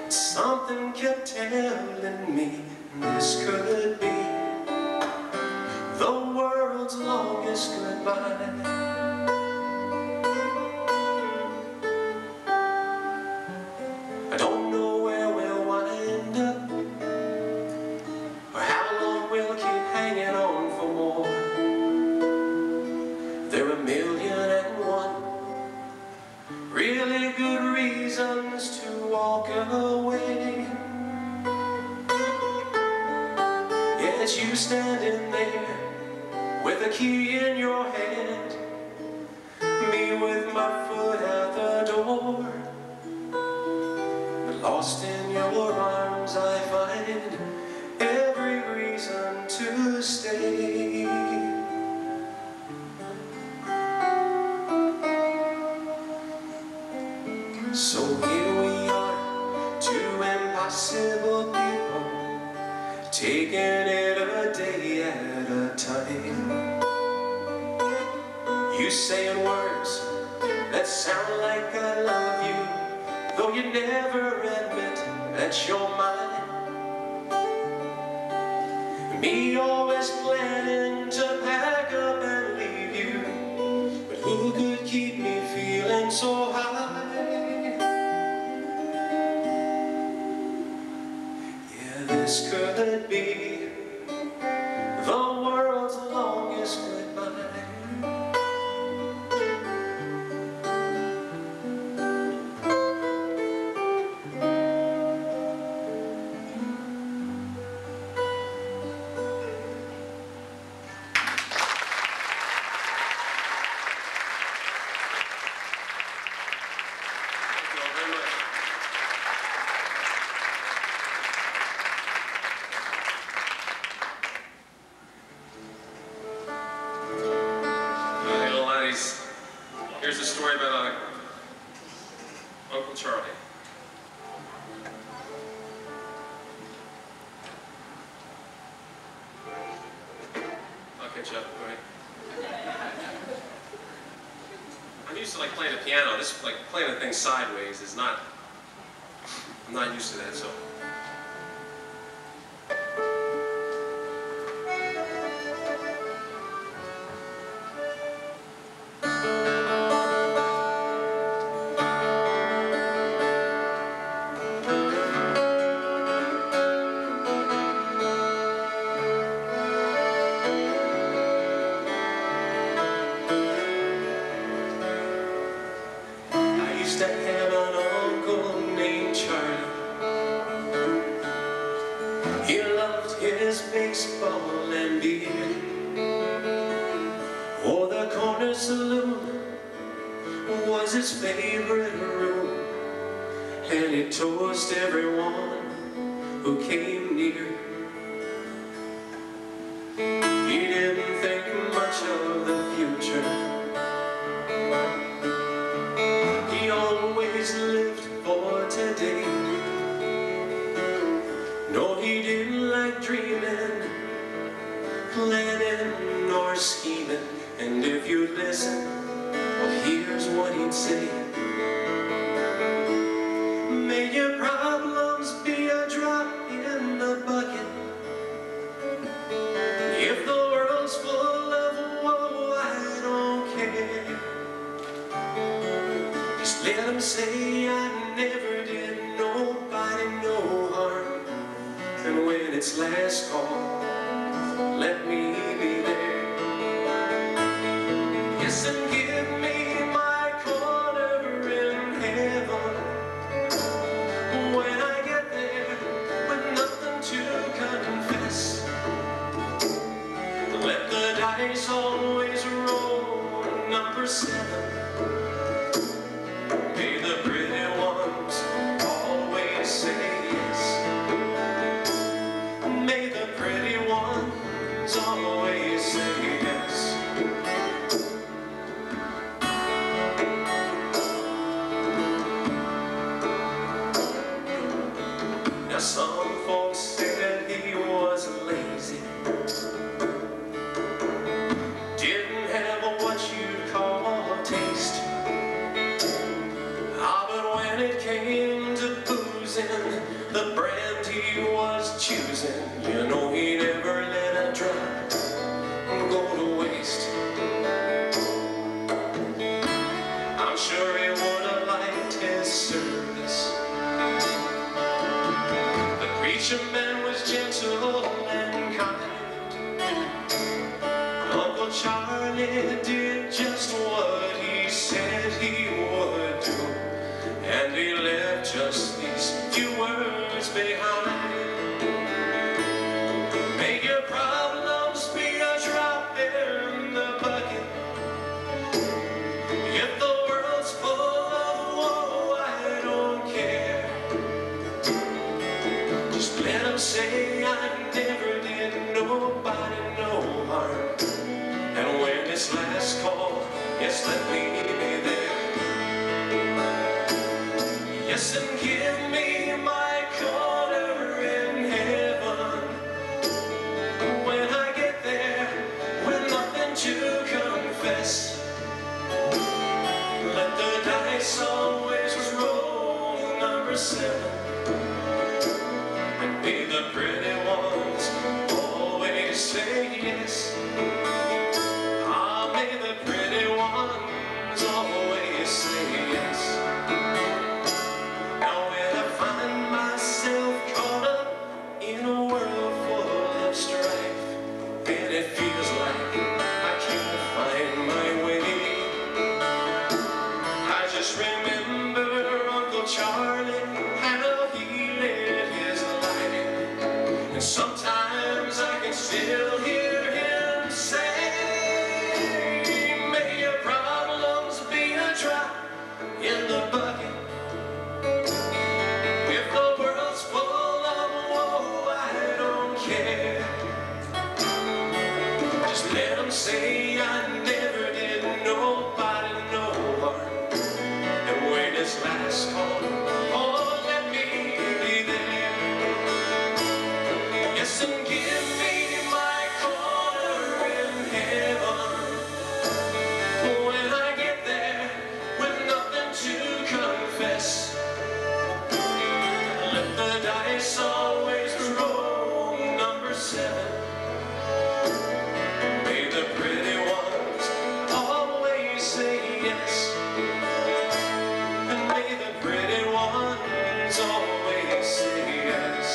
Something kept telling me this could be the world's longest goodbye. I don't know where we'll wind up, or how long we'll keep hanging on for more. There are 1,000,001 really good reasons to walk away. Yes, you standing there with a key in your hand, me with my foot at the door. But lost in your arms I find every reason to stay. So here we are, two impossible people, taking it a day at a time. You saying words that sound like I love you, though you never admit that you're mine. Me always planning to pack up and leave you, but who could keep me feeling so high? Yeah, this could be the world's longest goodbye. Here's a story about Uncle Charlie. I'll catch up, go ahead. I'm used to like playing the piano. This like playing the thing sideways is not, I'm not used to that, so. To have an uncle named Charlie. He loved his baseball and beer. Oh, the corner saloon was his favorite room, and he toasted everyone who came near. He didn't think much of the future. Lived for today. No, he didn't like dreaming, planning or scheming. And if you'd listen, well, here's what he'd say. May your problems be a drop in the bucket. If the world's full of woe, I don't care. Just let them say I never did nobody no harm. And when it's last call, let me be there. Yes, and give me my corner in heaven. When I get there with nothing to confess, let the dice always roll number 7. May the pretty ones always say yes. May the pretty ones always say yes. Now some folks said he was lazy, didn't have what you'd call taste. When it came to boozing, the brand he was choosing, you know he never let a drop go to waste. I'm sure he would have liked his service. The preacher man was gentle and kind. Uncle Charlie did just what he said he would do. And he left just these few words behind. Make your problems be a drop in the bucket. let them say I never did nobody no harm. And when this last call, yes, let me be there. Yes, and give me my corner in heaven. When I get there, with nothing to confess, let the dice always roll number 7. And be the pretty ones always say yes. Ah, may the pretty ones always say yes. Now when I find myself caught up in a world full of strife, and it feels like I can't find my way, I just remember Uncle Charlie, how he led his life. And sometimes I can still hear him say, may your problems be a drop in the bucket. If the world's full of woe, I don't care. Just let them say I never did nobody no harm. And when this last call, oh, let me be there. Yes, and give me my corner in heaven. When I get there, with nothing to confess, let the dice always roll number 7. May the pretty ones always say yes. And may the pretty ones always say yes.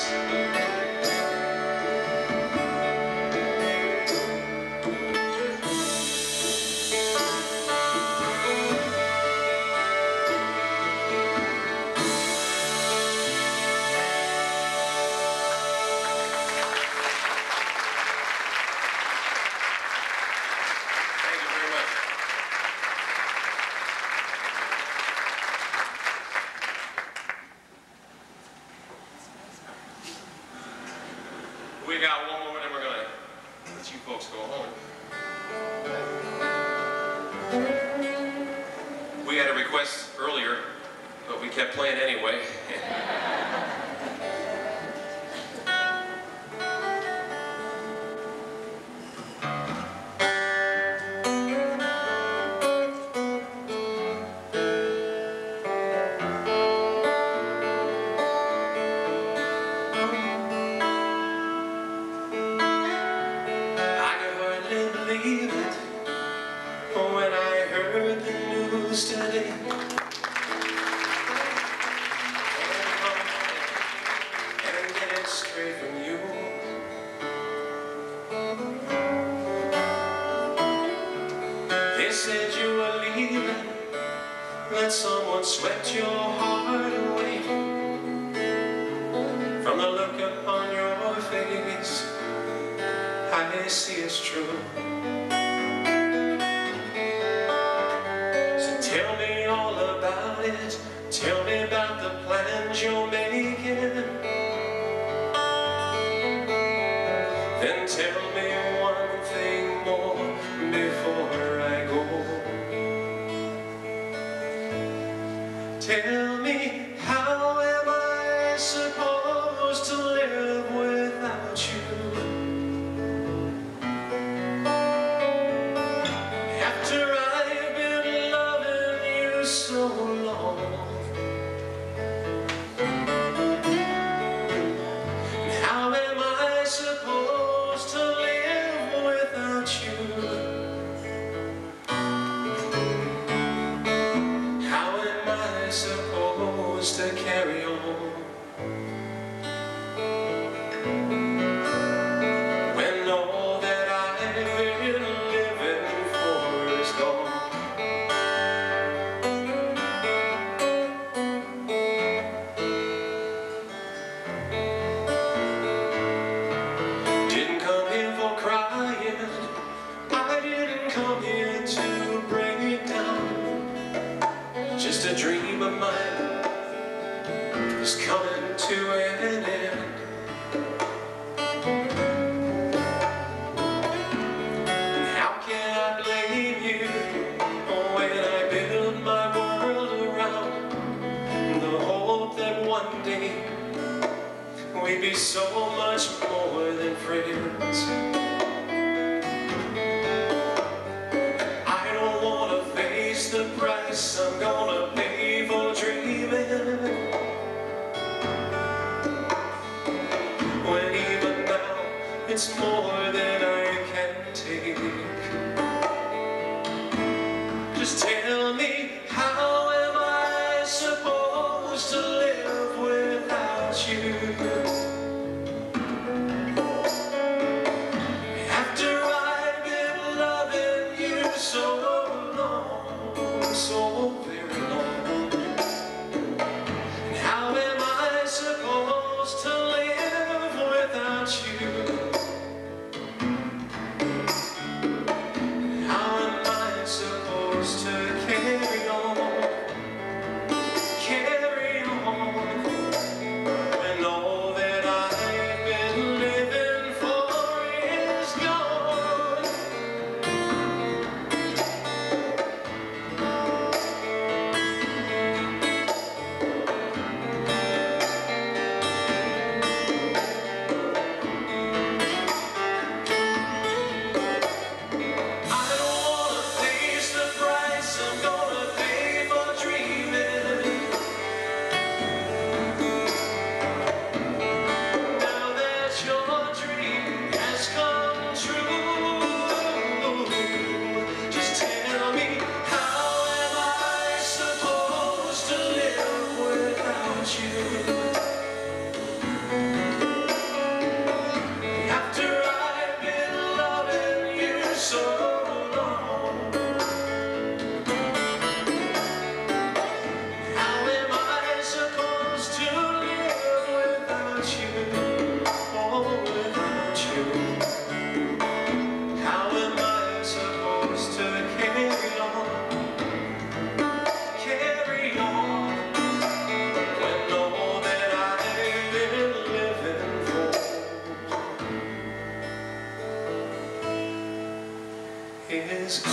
Thank you very much. We got one more, and then we're gonna let you folks go home. We had a request earlier, but we kept playing anyway. I could hardly believe it when I heard the news today. And get it straight from you. They said you were leaving, that someone swept your heart away. From the look upon your face, I see it's true. So tell me all about it. Tell me about the plans you're making. Then tell me one thing more before I go. Tell me, how am I supposed to live without you? After I've been loving you so long, how am I supposed to live without you? How am I supposed to carry we'd be so much more than friends. I don't want to face the price I'm gonna pay for dreaming, when even now it's more than I can take. Just tell me, how am I supposed to live without you? After I've been loving you so long, so very long, how am I supposed to live without you? How am I supposed to carry on, when all that I've been living for is gone? I don't want to face the price I'm gonna pay for dreaming, now that your dream has come true. Just tell me, how am I supposed to live without you? After I've been loving you so long, how am I supposed to live without you? Oh, without you. How am I supposed to carry on, when all that I've been living for is gone?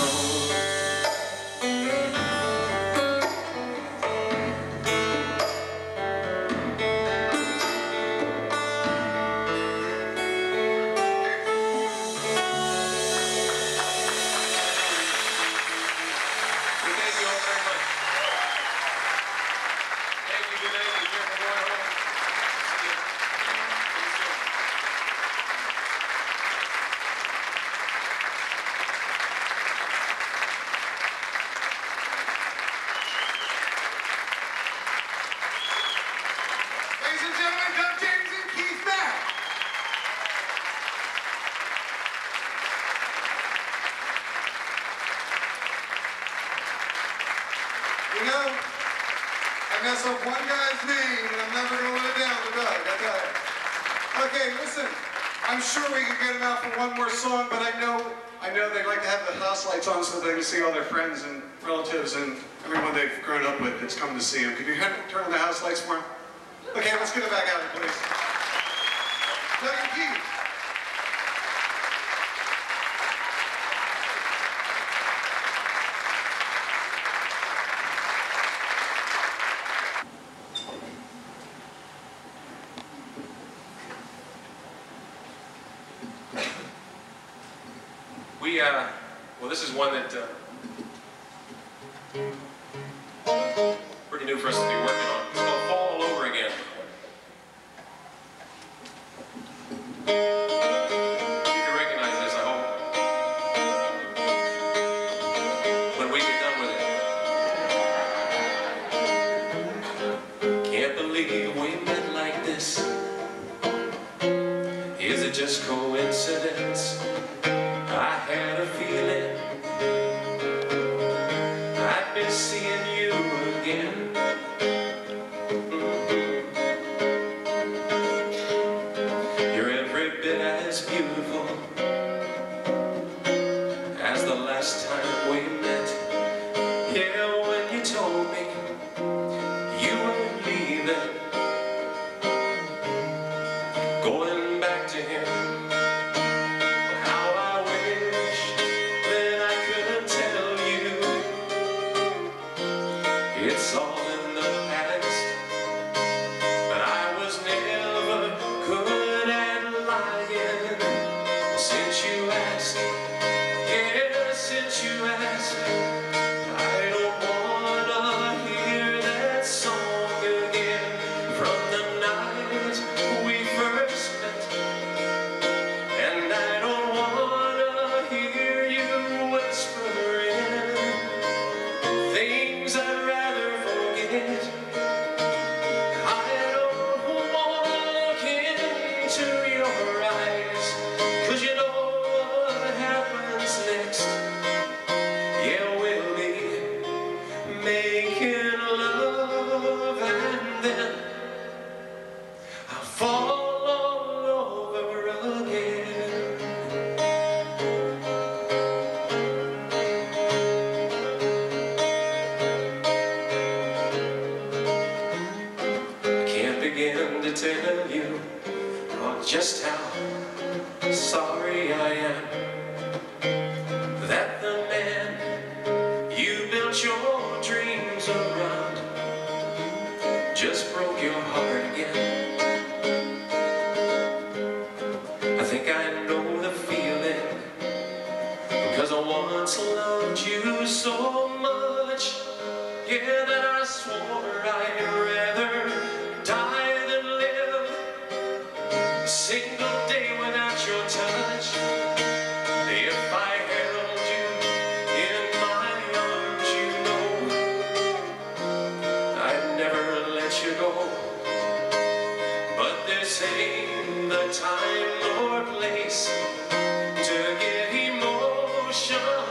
Well, thank you all very much. Thank you. Good night. Be careful going home. See you. Ladies and gentlemen, Doug James and Keith Mack. You know, I mess up one guy's name and I'm never going to live down to Doug, I tell you. Okay, listen, I'm sure we can get him out for one more song, but I know they'd like to have the house lights on so they can see all their friends and relatives and everyone they've grown up with that's come to see them. Could you turn on the house lights for them? Okay, let's get it back out here, please. Doug and Keith. Well, this is one that pretty new for us to be working on. It's called Fall All Over Again. You can recognize this, I hope, when we get done with it. Can't believe we met like this. Is it just coincidence? I had a feeling I'd be seeing you again. You're every bit as beautiful as the last time we met. Yeah, when you told me you were leaving, going back to him. It's all in the past, but I was never just how sorry I am that the man you built your dreams around just broke your heart again. I think I know the feeling, because I once loved you so much, yeah, that I swore I'd rather die than live a single day without your touch. If I held you in my arms, you know I'd never let you go. But this ain't the time nor place to get emotional,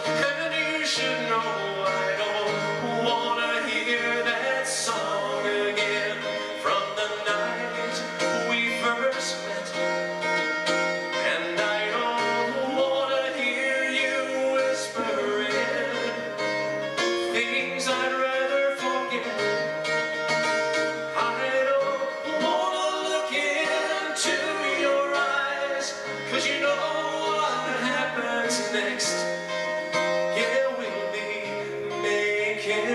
and you should know I don't wanna hear that song again from the night we first met. And I don't wanna hear you whispering things I'd rather forget. I don't wanna look into your eyes, 'cause you know what happens next. Yeah, we'll be making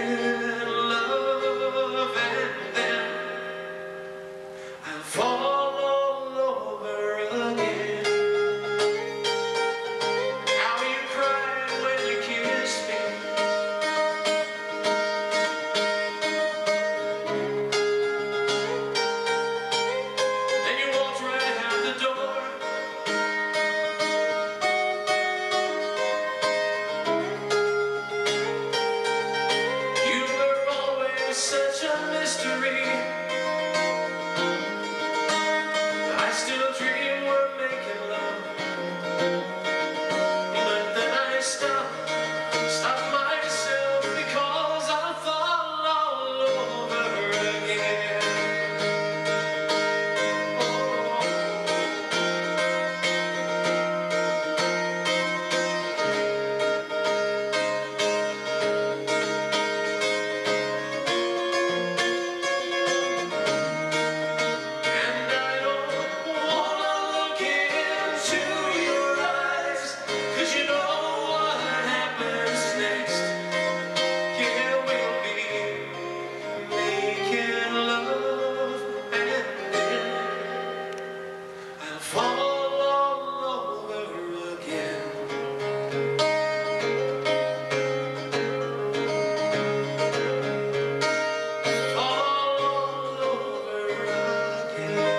love, and then I'll fall all over again. How you cried when you kissed me, then you walked right out the door. You were always such a mystery. I still dream we're making love, but then I stop myself, because I'll fall all over again. And I don't wanna look into your eyes, 'cause you know what happens next. Yeah, we'll be making love, and then I'll fall all over again. All over again.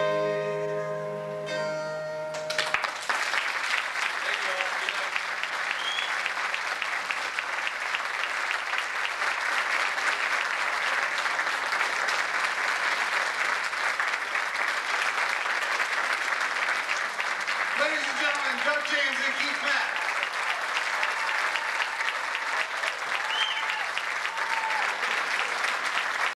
Ladies and gentlemen, Doug James and Keith Mack.